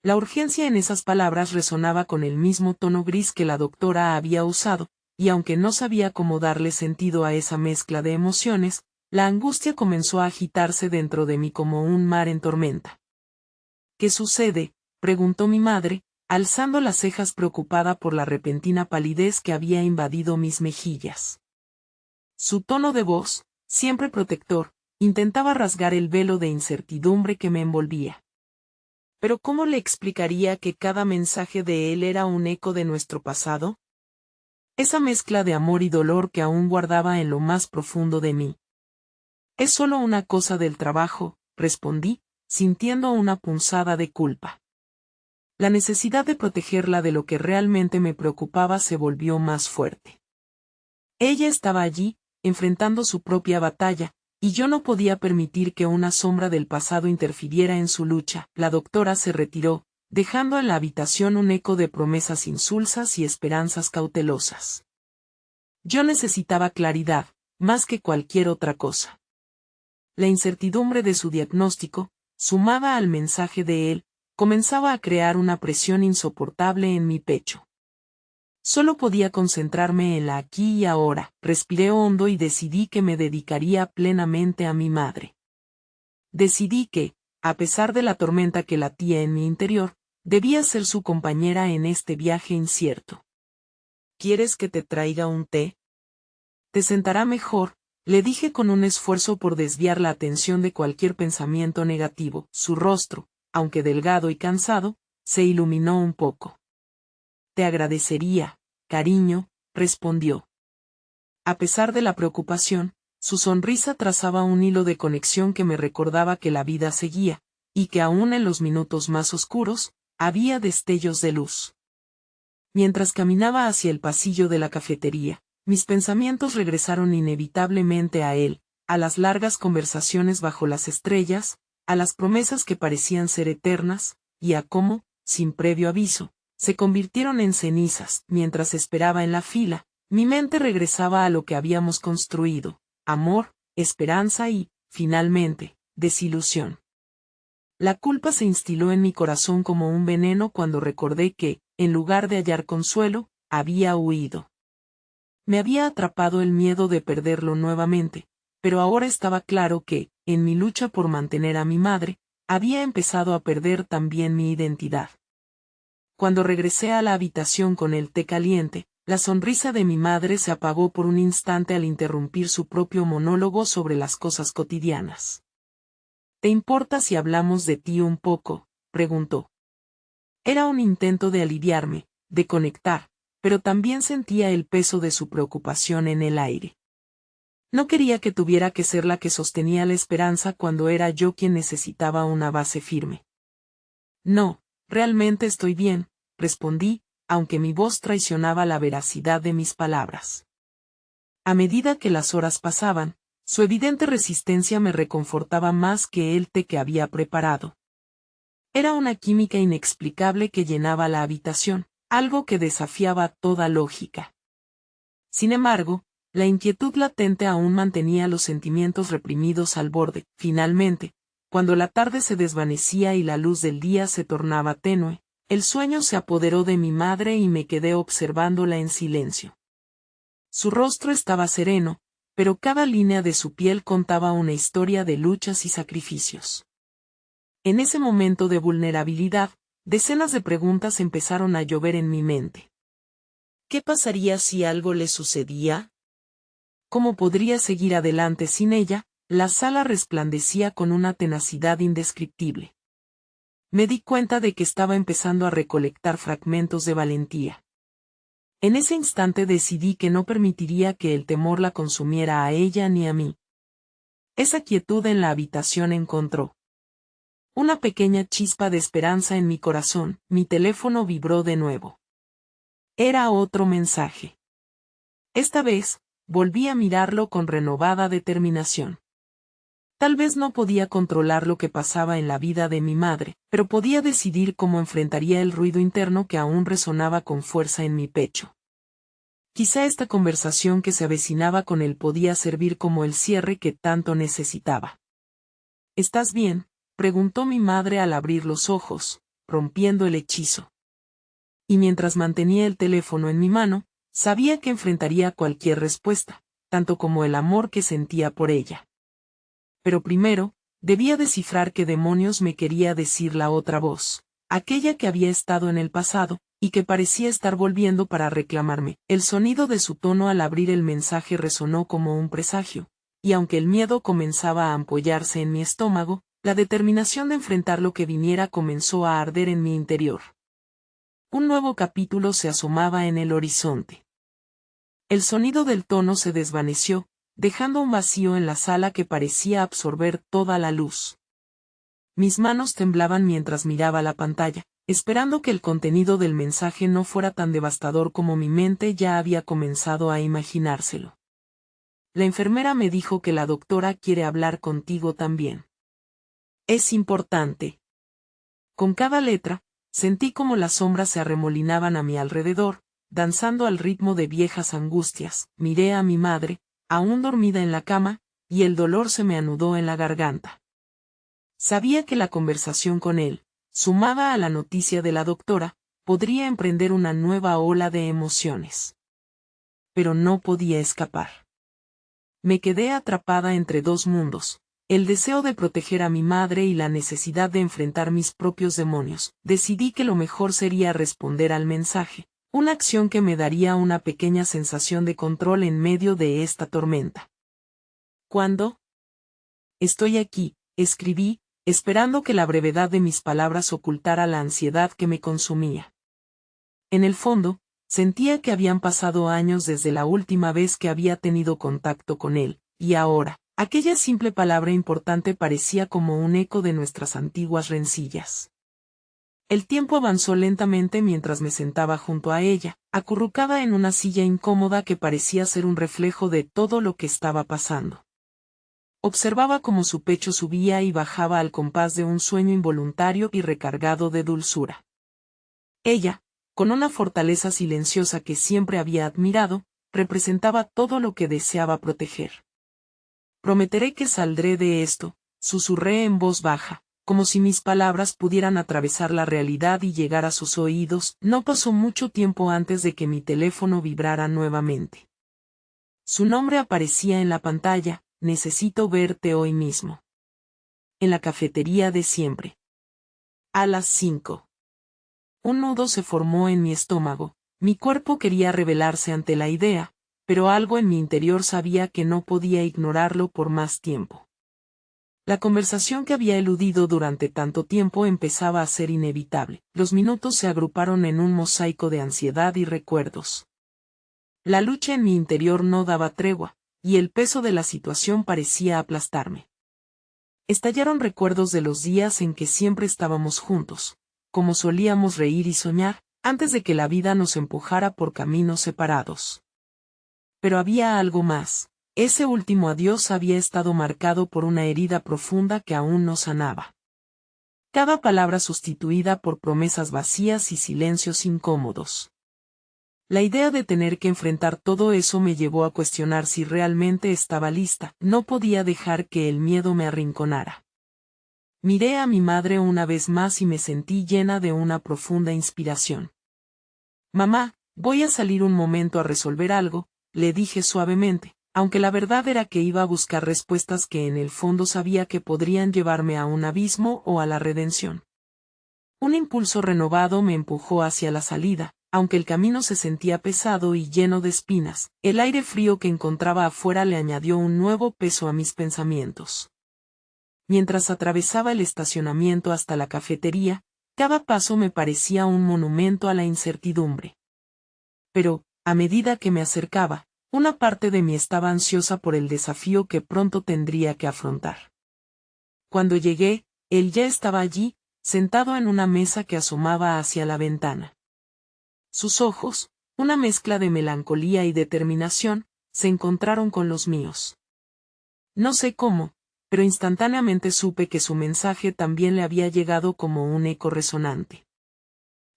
La urgencia en esas palabras resonaba con el mismo tono gris que la doctora había usado, y aunque no sabía cómo darle sentido a esa mezcla de emociones, La angustia comenzó a agitarse dentro de mí como un mar en tormenta. ¿Qué sucede?, preguntó mi madre, alzando las cejas preocupada por la repentina palidez que había invadido mis mejillas. Su tono de voz, siempre protector, intentaba rasgar el velo de incertidumbre que me envolvía. ¿Pero cómo le explicaría que cada mensaje de él era un eco de nuestro pasado? Esa mezcla de amor y dolor que aún guardaba en lo más profundo de mí. Es solo una cosa del trabajo, respondí, sintiendo una punzada de culpa. La necesidad de protegerla de lo que realmente me preocupaba se volvió más fuerte. Ella estaba allí, enfrentando su propia batalla, y yo no podía permitir que una sombra del pasado interfiriera en su lucha. La doctora se retiró, dejando en la habitación un eco de promesas insulsas y esperanzas cautelosas. Yo necesitaba claridad, más que cualquier otra cosa. La incertidumbre de su diagnóstico, sumada al mensaje de él, comenzaba a crear una presión insoportable en mi pecho. Solo podía concentrarme en la aquí y ahora. Respiré hondo y decidí que me dedicaría plenamente a mi madre. Decidí que, a pesar de la tormenta que latía en mi interior, debía ser su compañera en este viaje incierto. ¿Quieres que te traiga un té? Te sentará mejor, le dije con un esfuerzo por desviar la atención de cualquier pensamiento negativo. Su rostro, aunque delgado y cansado, se iluminó un poco. Te agradecería, cariño, respondió. A pesar de la preocupación, su sonrisa trazaba un hilo de conexión que me recordaba que la vida seguía, y que aún en los minutos más oscuros, había destellos de luz. Mientras caminaba hacia el pasillo de la cafetería, mis pensamientos regresaron inevitablemente a él, a las largas conversaciones bajo las estrellas, a las promesas que parecían ser eternas, y a cómo, sin previo aviso, se convirtieron en cenizas. Mientras esperaba en la fila, mi mente regresaba a lo que habíamos construido: amor, esperanza y, finalmente, desilusión. La culpa se instiló en mi corazón como un veneno cuando recordé que, en lugar de hallar consuelo, había huido. Me había atrapado el miedo de perderlo nuevamente, pero ahora estaba claro que, en mi lucha por mantener a mi madre, había empezado a perder también mi identidad. Cuando regresé a la habitación con el té caliente, la sonrisa de mi madre se apagó por un instante al interrumpir su propio monólogo sobre las cosas cotidianas. ¿Te importa si hablamos de ti un poco?, preguntó. Era un intento de aliviarme, de conectar, pero también sentía el peso de su preocupación en el aire. No quería que tuviera que ser la que sostenía la esperanza cuando era yo quien necesitaba una base firme. No, realmente estoy bien, respondí, aunque mi voz traicionaba la veracidad de mis palabras. A medida que las horas pasaban, su evidente resistencia me reconfortaba más que el té que había preparado. Era una química inexplicable que llenaba la habitación, algo que desafiaba toda lógica. Sin embargo, la inquietud latente aún mantenía los sentimientos reprimidos al borde. Finalmente, cuando la tarde se desvanecía y la luz del día se tornaba tenue, el sueño se apoderó de mi madre y me quedé observándola en silencio. Su rostro estaba sereno, pero cada línea de su piel contaba una historia de luchas y sacrificios. En ese momento de vulnerabilidad, decenas de preguntas empezaron a llover en mi mente. ¿Qué pasaría si algo le sucedía? ¿Cómo podría seguir adelante sin ella? La sala resplandecía con una tenacidad indescriptible. Me di cuenta de que estaba empezando a recolectar fragmentos de valentía. En ese instante decidí que no permitiría que el temor la consumiera a ella ni a mí. Esa quietud en la habitación encontró una pequeña chispa de esperanza en mi corazón. Mi teléfono vibró de nuevo. Era otro mensaje. Esta vez, volví a mirarlo con renovada determinación. Tal vez no podía controlar lo que pasaba en la vida de mi madre, pero podía decidir cómo enfrentaría el ruido interno que aún resonaba con fuerza en mi pecho. Quizá esta conversación que se avecinaba con él podía servir como el cierre que tanto necesitaba. ¿Estás bien?, preguntó mi madre al abrir los ojos, rompiendo el hechizo. Y mientras mantenía el teléfono en mi mano, sabía que enfrentaría cualquier respuesta, tanto como el amor que sentía por ella. Pero primero, debía descifrar qué demonios me quería decir la otra voz, aquella que había estado en el pasado, y que parecía estar volviendo para reclamarme. El sonido de su tono al abrir el mensaje resonó como un presagio, y aunque el miedo comenzaba a ampollarse en mi estómago, la determinación de enfrentar lo que viniera comenzó a arder en mi interior. Un nuevo capítulo se asomaba en el horizonte. El sonido del tono se desvaneció, dejando un vacío en la sala que parecía absorber toda la luz. Mis manos temblaban mientras miraba la pantalla, esperando que el contenido del mensaje no fuera tan devastador como mi mente ya había comenzado a imaginárselo. La enfermera me dijo que la doctora quiere hablar contigo también. Es importante. Con cada letra, sentí como las sombras se arremolinaban a mi alrededor, danzando al ritmo de viejas angustias. Miré a mi madre, aún dormida en la cama, y el dolor se me anudó en la garganta. Sabía que la conversación con él, sumada a la noticia de la doctora, podría emprender una nueva ola de emociones. Pero no podía escapar. Me quedé atrapada entre dos mundos, el deseo de proteger a mi madre y la necesidad de enfrentar mis propios demonios. Decidí que lo mejor sería responder al mensaje, una acción que me daría una pequeña sensación de control en medio de esta tormenta. ¿Cuándo? Estoy aquí, escribí, esperando que la brevedad de mis palabras ocultara la ansiedad que me consumía. En el fondo, sentía que habían pasado años desde la última vez que había tenido contacto con él, y ahora, aquella simple palabra importante parecía como un eco de nuestras antiguas rencillas. El tiempo avanzó lentamente mientras me sentaba junto a ella, acurrucada en una silla incómoda que parecía ser un reflejo de todo lo que estaba pasando. Observaba cómo su pecho subía y bajaba al compás de un sueño involuntario y recargado de dulzura. Ella, con una fortaleza silenciosa que siempre había admirado, representaba todo lo que deseaba proteger. Prometeré que saldré de esto, susurré en voz baja, como si mis palabras pudieran atravesar la realidad y llegar a sus oídos. No pasó mucho tiempo antes de que mi teléfono vibrara nuevamente. Su nombre aparecía en la pantalla: necesito verte hoy mismo. En la cafetería de siempre. A las 5. Un nudo se formó en mi estómago, mi cuerpo quería rebelarse ante la idea, pero algo en mi interior sabía que no podía ignorarlo por más tiempo. La conversación que había eludido durante tanto tiempo empezaba a ser inevitable. Los minutos se agruparon en un mosaico de ansiedad y recuerdos. La lucha en mi interior no daba tregua, y el peso de la situación parecía aplastarme. Estallaron recuerdos de los días en que siempre estábamos juntos, como solíamos reír y soñar, antes de que la vida nos empujara por caminos separados. Pero había algo más. Ese último adiós había estado marcado por una herida profunda que aún no sanaba. Cada palabra sustituida por promesas vacías y silencios incómodos. La idea de tener que enfrentar todo eso me llevó a cuestionar si realmente estaba lista. No podía dejar que el miedo me arrinconara. Miré a mi madre una vez más y me sentí llena de una profunda inspiración. Mamá, voy a salir un momento a resolver algo, le dije suavemente, aunque la verdad era que iba a buscar respuestas que en el fondo sabía que podrían llevarme a un abismo o a la redención. Un impulso renovado me empujó hacia la salida, aunque el camino se sentía pesado y lleno de espinas. El aire frío que encontraba afuera le añadió un nuevo peso a mis pensamientos. Mientras atravesaba el estacionamiento hasta la cafetería, cada paso me parecía un monumento a la incertidumbre. Pero, a medida que me acercaba, una parte de mí estaba ansiosa por el desafío que pronto tendría que afrontar. Cuando llegué, él ya estaba allí, sentado en una mesa que asomaba hacia la ventana. Sus ojos, una mezcla de melancolía y determinación, se encontraron con los míos. No sé cómo, pero instantáneamente supe que su mensaje también le había llegado como un eco resonante.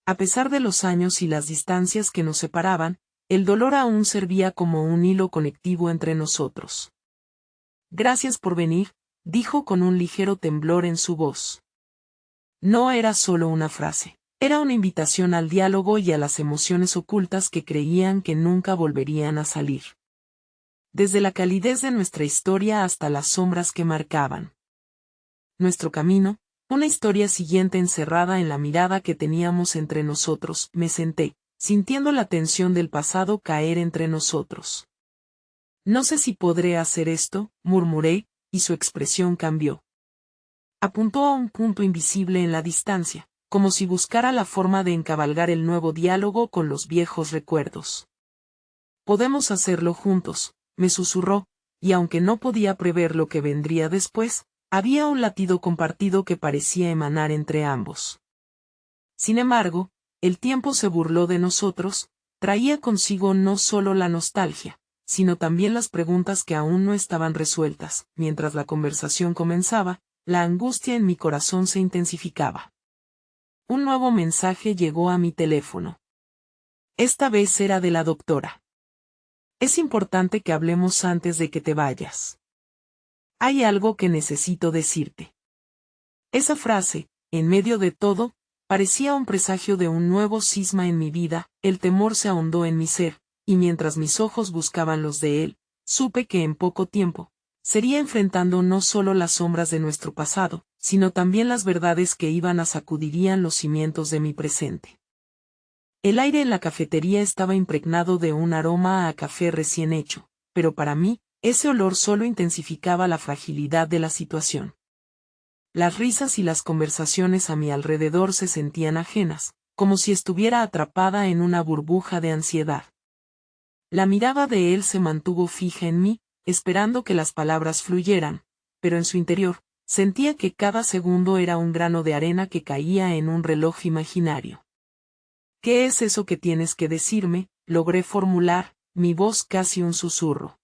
A pesar de los años y las distancias que nos separaban, el dolor aún servía como un hilo conectivo entre nosotros. Gracias por venir, dijo con un ligero temblor en su voz. No era solo una frase, era una invitación al diálogo y a las emociones ocultas que creían que nunca volverían a salir. desde la calidez de nuestra historia hasta las sombras que marcaban nuestro camino, una historia siguiente encerrada en la mirada que teníamos entre nosotros. Me senté, sintiendo la tensión del pasado caer entre nosotros. No sé si podré hacer esto, murmuré, y su expresión cambió. Apuntó a un punto invisible en la distancia, como si buscara la forma de encabalgar el nuevo diálogo con los viejos recuerdos. Podemos hacerlo juntos, me susurró, y aunque no podía prever lo que vendría después, había un latido compartido que parecía emanar entre ambos. Sin embargo, el tiempo se burló de nosotros, traía consigo no solo la nostalgia, sino también las preguntas que aún no estaban resueltas. Mientras la conversación comenzaba, la angustia en mi corazón se intensificaba. Un nuevo mensaje llegó a mi teléfono. Esta vez era de la doctora. Es importante que hablemos antes de que te vayas. Hay algo que necesito decirte. Esa frase, en medio de todo, parecía un presagio de un nuevo cisma en mi vida. El temor se ahondó en mi ser, y mientras mis ojos buscaban los de él, supe que en poco tiempo, sería enfrentando no solo las sombras de nuestro pasado, sino también las verdades que iban a sacudirían los cimientos de mi presente. El aire en la cafetería estaba impregnado de un aroma a café recién hecho, pero para mí, ese olor solo intensificaba la fragilidad de la situación. Las risas y las conversaciones a mi alrededor se sentían ajenas, como si estuviera atrapada en una burbuja de ansiedad. La mirada de él se mantuvo fija en mí, esperando que las palabras fluyeran, pero en su interior, sentía que cada segundo era un grano de arena que caía en un reloj imaginario. ¿Qué es eso que tienes que decirme?, logré formular, mi voz casi un susurro.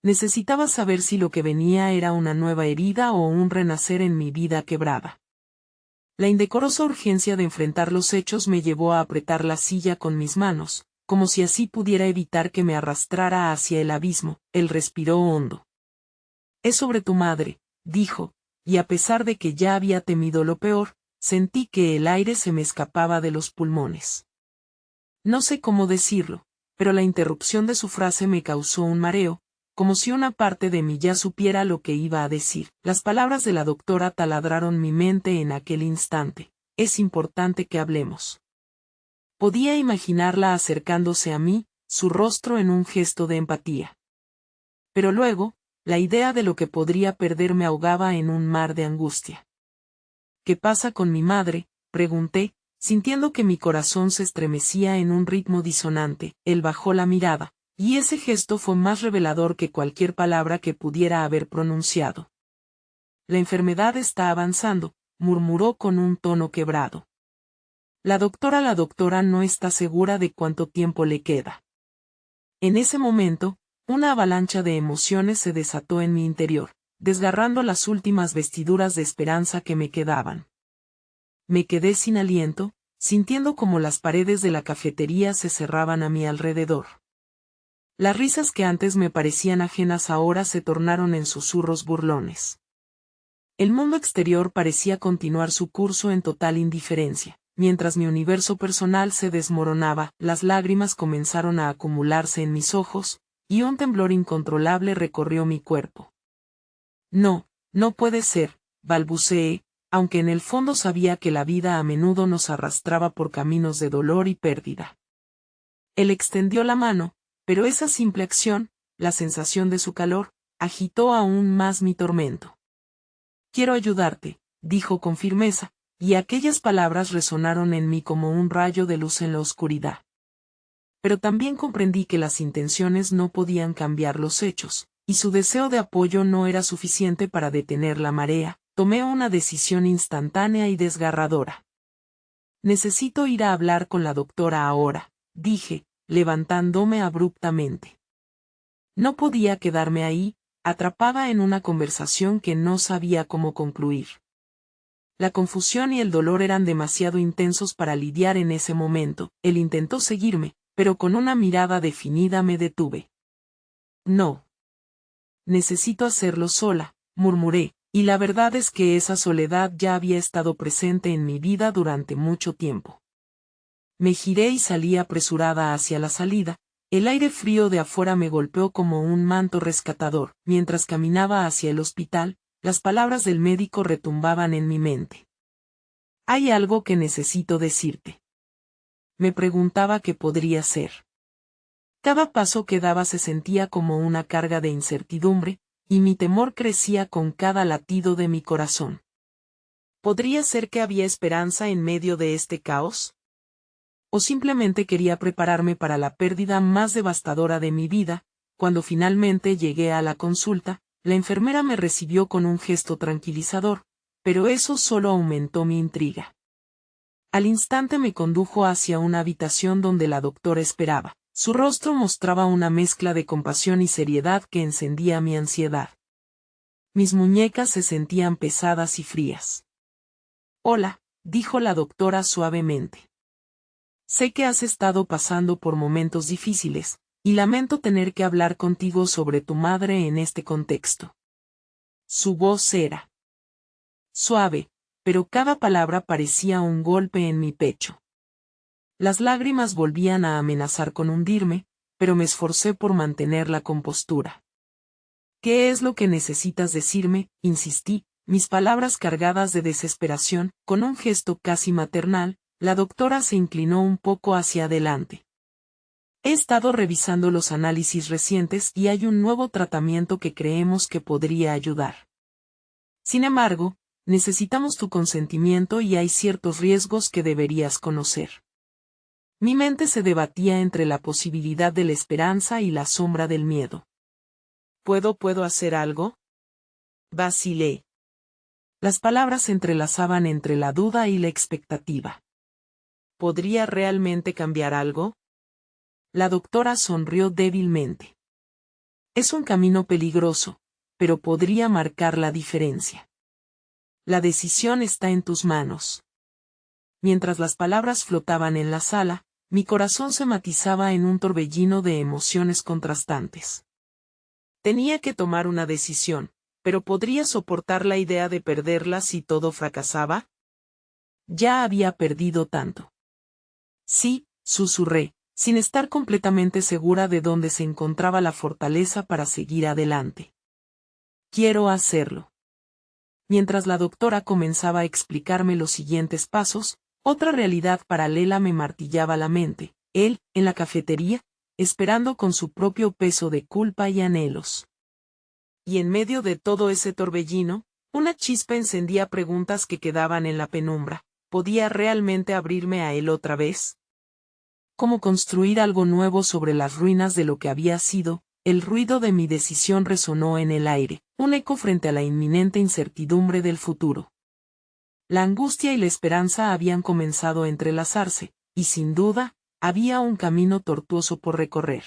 Necesitaba saber si lo que venía era una nueva herida o un renacer en mi vida quebrada. La indecorosa urgencia de enfrentar los hechos me llevó a apretar la silla con mis manos, como si así pudiera evitar que me arrastrara hacia el abismo. Él respiró hondo. Es sobre tu madre, dijo, y a pesar de que ya había temido lo peor, sentí que el aire se me escapaba de los pulmones. No sé cómo decirlo, pero la interrupción de su frase me causó un mareo, como si una parte de mí ya supiera lo que iba a decir. Las palabras de la doctora taladraron mi mente en aquel instante. Es importante que hablemos. Podía imaginarla acercándose a mí, su rostro en un gesto de empatía. Pero luego, la idea de lo que podría perder me ahogaba en un mar de angustia. ¿Qué pasa con mi madre?, pregunté, sintiendo que mi corazón se estremecía en un ritmo disonante. Él bajó la mirada, y ese gesto fue más revelador que cualquier palabra que pudiera haber pronunciado. La enfermedad está avanzando, murmuró con un tono quebrado. La doctora no está segura de cuánto tiempo le queda. En ese momento, una avalancha de emociones se desató en mi interior, desgarrando las últimas vestiduras de esperanza que me quedaban. Me quedé sin aliento, sintiendo como las paredes de la cafetería se cerraban a mi alrededor. Las risas que antes me parecían ajenas ahora se tornaron en susurros burlones. El mundo exterior parecía continuar su curso en total indiferencia, mientras mi universo personal se desmoronaba. Las lágrimas comenzaron a acumularse en mis ojos, y un temblor incontrolable recorrió mi cuerpo. No, no puede ser, balbuceé, aunque en el fondo sabía que la vida a menudo nos arrastraba por caminos de dolor y pérdida. Él extendió la mano, pero esa simple acción, la sensación de su calor, agitó aún más mi tormento. Quiero ayudarte, dijo con firmeza, y aquellas palabras resonaron en mí como un rayo de luz en la oscuridad. Pero también comprendí que las intenciones no podían cambiar los hechos, y su deseo de apoyo no era suficiente para detener la marea. Tomé una decisión instantánea y desgarradora. Necesito ir a hablar con la doctora ahora, dije, levantándome abruptamente. No podía quedarme ahí, atrapada en una conversación que no sabía cómo concluir. La confusión y el dolor eran demasiado intensos para lidiar en ese momento. Él intentó seguirme, pero con una mirada definida me detuve. No. Necesito hacerlo sola, murmuré, y la verdad es que esa soledad ya había estado presente en mi vida durante mucho tiempo. Me giré y salí apresurada hacia la salida, El aire frío de afuera me golpeó como un manto rescatador. Mientras caminaba hacia el hospital, las palabras del médico retumbaban en mi mente. Hay algo que necesito decirte. Me preguntaba qué podría ser. Cada paso que daba se sentía como una carga de incertidumbre, y mi temor crecía con cada latido de mi corazón. ¿Podría ser que había esperanza en medio de este caos? ¿O simplemente quería prepararme para la pérdida más devastadora de mi vida? Cuando finalmente llegué a la consulta, la enfermera me recibió con un gesto tranquilizador, pero eso solo aumentó mi intriga. Al instante me condujo hacia una habitación donde la doctora esperaba. Su rostro mostraba una mezcla de compasión y seriedad que encendía mi ansiedad. Mis muñecas se sentían pesadas y frías. Hola, dijo la doctora suavemente. Sé que has estado pasando por momentos difíciles, y lamento tener que hablar contigo sobre tu madre en este contexto. Su voz era suave, pero cada palabra parecía un golpe en mi pecho. Las lágrimas volvían a amenazar con hundirme, pero me esforcé por mantener la compostura. ¿Qué es lo que necesitas decirme?, insistí, mis palabras cargadas de desesperación. Con un gesto casi maternal, la doctora se inclinó un poco hacia adelante. He estado revisando los análisis recientes y hay un nuevo tratamiento que creemos que podría ayudar. Sin embargo, necesitamos tu consentimiento y hay ciertos riesgos que deberías conocer. Mi mente se debatía entre la posibilidad de la esperanza y la sombra del miedo. ¿Puedo hacer algo? Vacilé. Las palabras se entrelazaban entre la duda y la expectativa. ¿Podría realmente cambiar algo? La doctora sonrió débilmente. Es un camino peligroso, pero podría marcar la diferencia. La decisión está en tus manos. Mientras las palabras flotaban en la sala, mi corazón se matizaba en un torbellino de emociones contrastantes. Tenía que tomar una decisión, pero ¿podría soportar la idea de perderla si todo fracasaba? Ya había perdido tanto. Sí, susurré, sin estar completamente segura de dónde se encontraba la fortaleza para seguir adelante. Quiero hacerlo. Mientras la doctora comenzaba a explicarme los siguientes pasos, otra realidad paralela me martillaba la mente. Él, en la cafetería, esperando con su propio peso de culpa y anhelos. Y en medio de todo ese torbellino, una chispa encendía preguntas que quedaban en la penumbra. ¿Podía realmente abrirme a él otra vez? ¿Cómo construir algo nuevo sobre las ruinas de lo que había sido? El ruido de mi decisión resonó en el aire, un eco frente a la inminente incertidumbre del futuro. La angustia y la esperanza habían comenzado a entrelazarse, y sin duda, había un camino tortuoso por recorrer.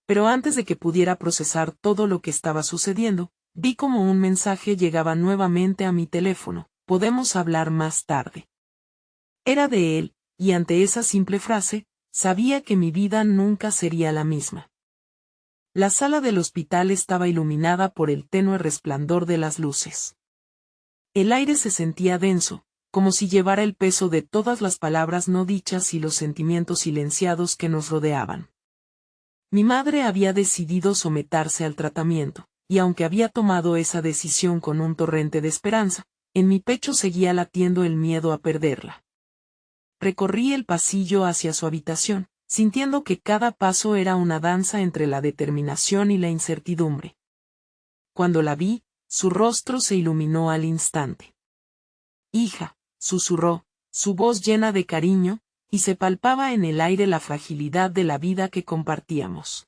Pero antes de que pudiera procesar todo lo que estaba sucediendo, vi como un mensaje llegaba nuevamente a mi teléfono. Podemos hablar más tarde. Era de él, y ante esa simple frase, sabía que mi vida nunca sería la misma. La sala del hospital estaba iluminada por el tenue resplandor de las luces. El aire se sentía denso, como si llevara el peso de todas las palabras no dichas y los sentimientos silenciados que nos rodeaban. Mi madre había decidido someterse al tratamiento, y aunque había tomado esa decisión con un torrente de esperanza, en mi pecho seguía latiendo el miedo a perderla. Recorrí el pasillo hacia su habitación, sintiendo que cada paso era una danza entre la determinación y la incertidumbre. Cuando la vi, su rostro se iluminó al instante. Hija, susurró, su voz llena de cariño, y se palpaba en el aire la fragilidad de la vida que compartíamos.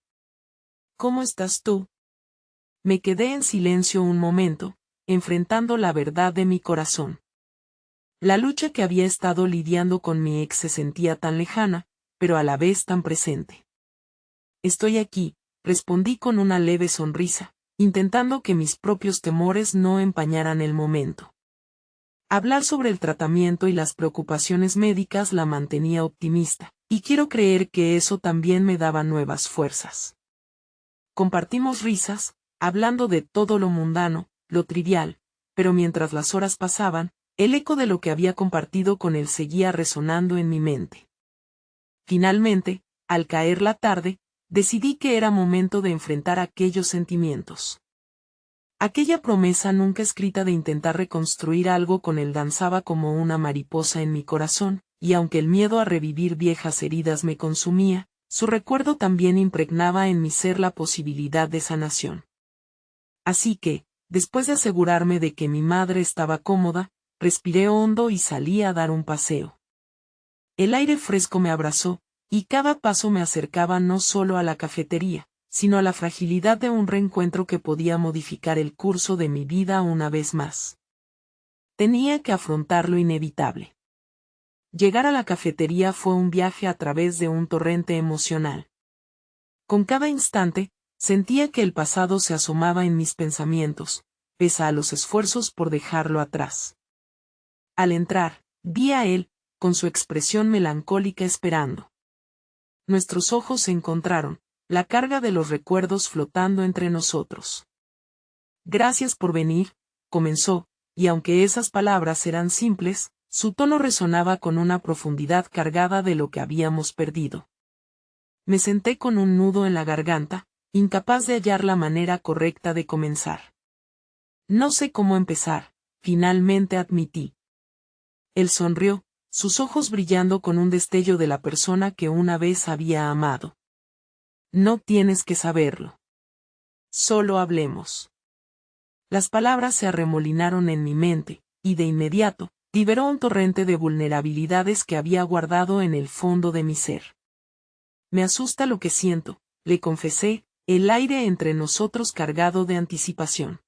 ¿Cómo estás tú? Me quedé en silencio un momento, enfrentando la verdad de mi corazón. La lucha que había estado lidiando con mi ex se sentía tan lejana, pero a la vez tan presente. Estoy aquí, respondí con una leve sonrisa, intentando que mis propios temores no empañaran el momento. Hablar sobre el tratamiento y las preocupaciones médicas la mantenía optimista, y quiero creer que eso también me daba nuevas fuerzas. Compartimos risas, hablando de todo lo mundano, lo trivial, pero mientras las horas pasaban, el eco de lo que había compartido con él seguía resonando en mi mente. Finalmente, al caer la tarde, decidí que era momento de enfrentar aquellos sentimientos. Aquella promesa nunca escrita de intentar reconstruir algo con él danzaba como una mariposa en mi corazón, y aunque el miedo a revivir viejas heridas me consumía, su recuerdo también impregnaba en mi ser la posibilidad de sanación. Así que, después de asegurarme de que mi madre estaba cómoda, respiré hondo y salí a dar un paseo. El aire fresco me abrazó, y cada paso me acercaba no solo a la cafetería, sino a la fragilidad de un reencuentro que podía modificar el curso de mi vida una vez más. Tenía que afrontar lo inevitable. Llegar a la cafetería fue un viaje a través de un torrente emocional. Con cada instante, sentía que el pasado se asomaba en mis pensamientos, pese a los esfuerzos por dejarlo atrás. Al entrar, vi a él, con su expresión melancólica esperando. Nuestros ojos se encontraron, la carga de los recuerdos flotando entre nosotros. Gracias por venir, comenzó, y aunque esas palabras eran simples, su tono resonaba con una profundidad cargada de lo que habíamos perdido. Me senté con un nudo en la garganta, incapaz de hallar la manera correcta de comenzar. No sé cómo empezar, finalmente admití. Él sonrió, sus ojos brillando con un destello de la persona que una vez había amado. No tienes que saberlo. Solo hablemos. Las palabras se arremolinaron en mi mente, y de inmediato, liberó un torrente de vulnerabilidades que había guardado en el fondo de mi ser. Me asusta lo que siento, le confesé, el aire entre nosotros cargado de anticipación.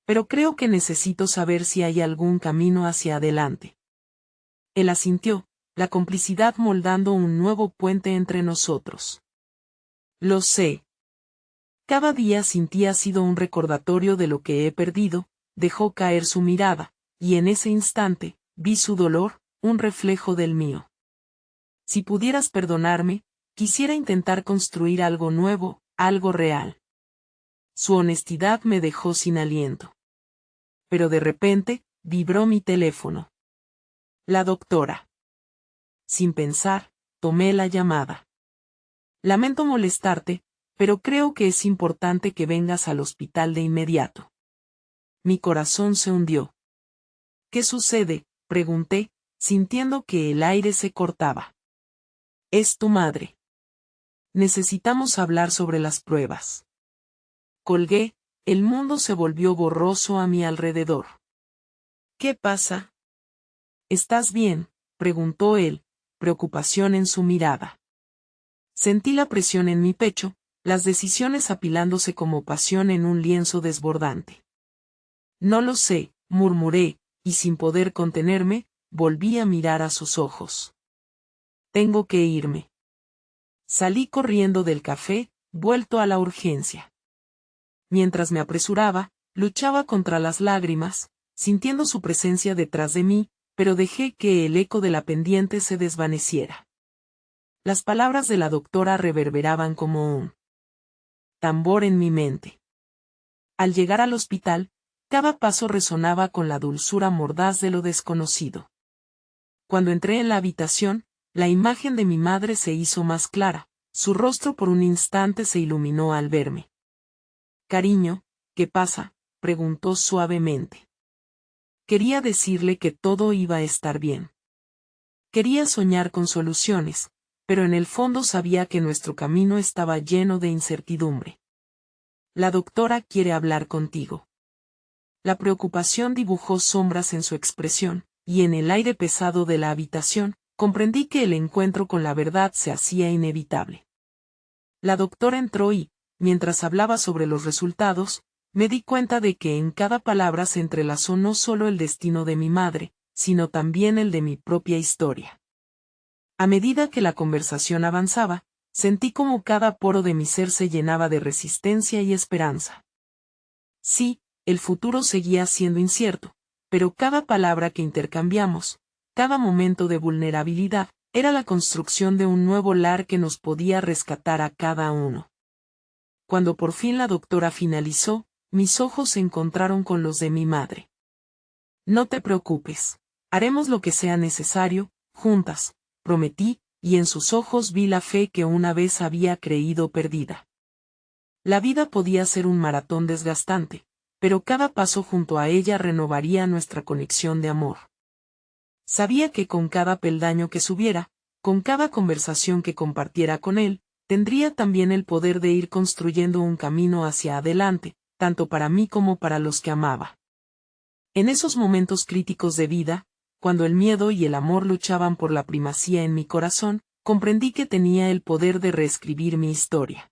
Pero creo que necesito saber si hay algún camino hacia adelante. Él asintió, la complicidad moldando un nuevo puente entre nosotros. Lo sé. Cada día sin ti ha sido un recordatorio de lo que he perdido, dejó caer su mirada, y en ese instante, vi su dolor, un reflejo del mío. Si pudieras perdonarme, quisiera intentar construir algo nuevo, algo real. Su honestidad me dejó sin aliento. Pero de repente, vibró mi teléfono. La doctora. Sin pensar, tomé la llamada. Lamento molestarte, pero creo que es importante que vengas al hospital de inmediato. Mi corazón se hundió. ¿Qué sucede?, pregunté, sintiendo que el aire se cortaba. Es tu madre. Necesitamos hablar sobre las pruebas. Colgué, el mundo se volvió borroso a mi alrededor. ¿Qué pasa? ¿Estás bien?, preguntó él, preocupación en su mirada. Sentí la presión en mi pecho, las decisiones apilándose como pasión en un lienzo desbordante. No lo sé, murmuré, y sin poder contenerme, volví a mirar a sus ojos. Tengo que irme. Salí corriendo del café, vuelto a la urgencia. Mientras me apresuraba, luchaba contra las lágrimas, sintiendo su presencia detrás de mí, pero dejé que el eco de la pendiente se desvaneciera. Las palabras de la doctora reverberaban como un tambor en mi mente. Al llegar al hospital, cada paso resonaba con la dulzura mordaz de lo desconocido. Cuando entré en la habitación, la imagen de mi madre se hizo más clara, su rostro por un instante se iluminó al verme. Cariño, ¿qué pasa?, preguntó suavemente. Quería decirle que todo iba a estar bien. Quería soñar con soluciones, pero en el fondo sabía que nuestro camino estaba lleno de incertidumbre. La doctora quiere hablar contigo. La preocupación dibujó sombras en su expresión, y en el aire pesado de la habitación, comprendí que el encuentro con la verdad se hacía inevitable. La doctora entró y, mientras hablaba sobre los resultados, me di cuenta de que en cada palabra se entrelazó no solo el destino de mi madre, sino también el de mi propia historia. A medida que la conversación avanzaba, sentí como cada poro de mi ser se llenaba de resistencia y esperanza. Sí, el futuro seguía siendo incierto, pero cada palabra que intercambiamos, cada momento de vulnerabilidad, era la construcción de un nuevo lar que nos podía rescatar a cada uno. Cuando por fin la doctora finalizó, mis ojos se encontraron con los de mi madre. No te preocupes, haremos lo que sea necesario, juntas, prometí, y en sus ojos vi la fe que una vez había creído perdida. La vida podía ser un maratón desgastante, pero cada paso junto a ella renovaría nuestra conexión de amor. Sabía que con cada peldaño que subiera, con cada conversación que compartiera con él, tendría también el poder de ir construyendo un camino hacia adelante, tanto para mí como para los que amaba. En esos momentos críticos de vida, cuando el miedo y el amor luchaban por la primacía en mi corazón, comprendí que tenía el poder de reescribir mi historia.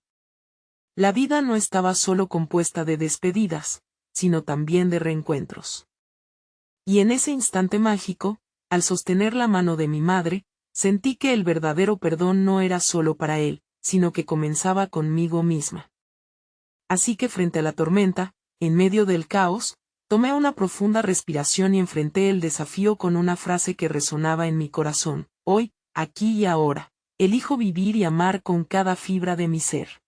La vida no estaba solo compuesta de despedidas, sino también de reencuentros. Y en ese instante mágico, al sostener la mano de mi madre, sentí que el verdadero perdón no era solo para él, sino que comenzaba conmigo misma. Así que frente a la tormenta, en medio del caos, tomé una profunda respiración y enfrenté el desafío con una frase que resonaba en mi corazón: hoy, aquí y ahora, elijo vivir y amar con cada fibra de mi ser.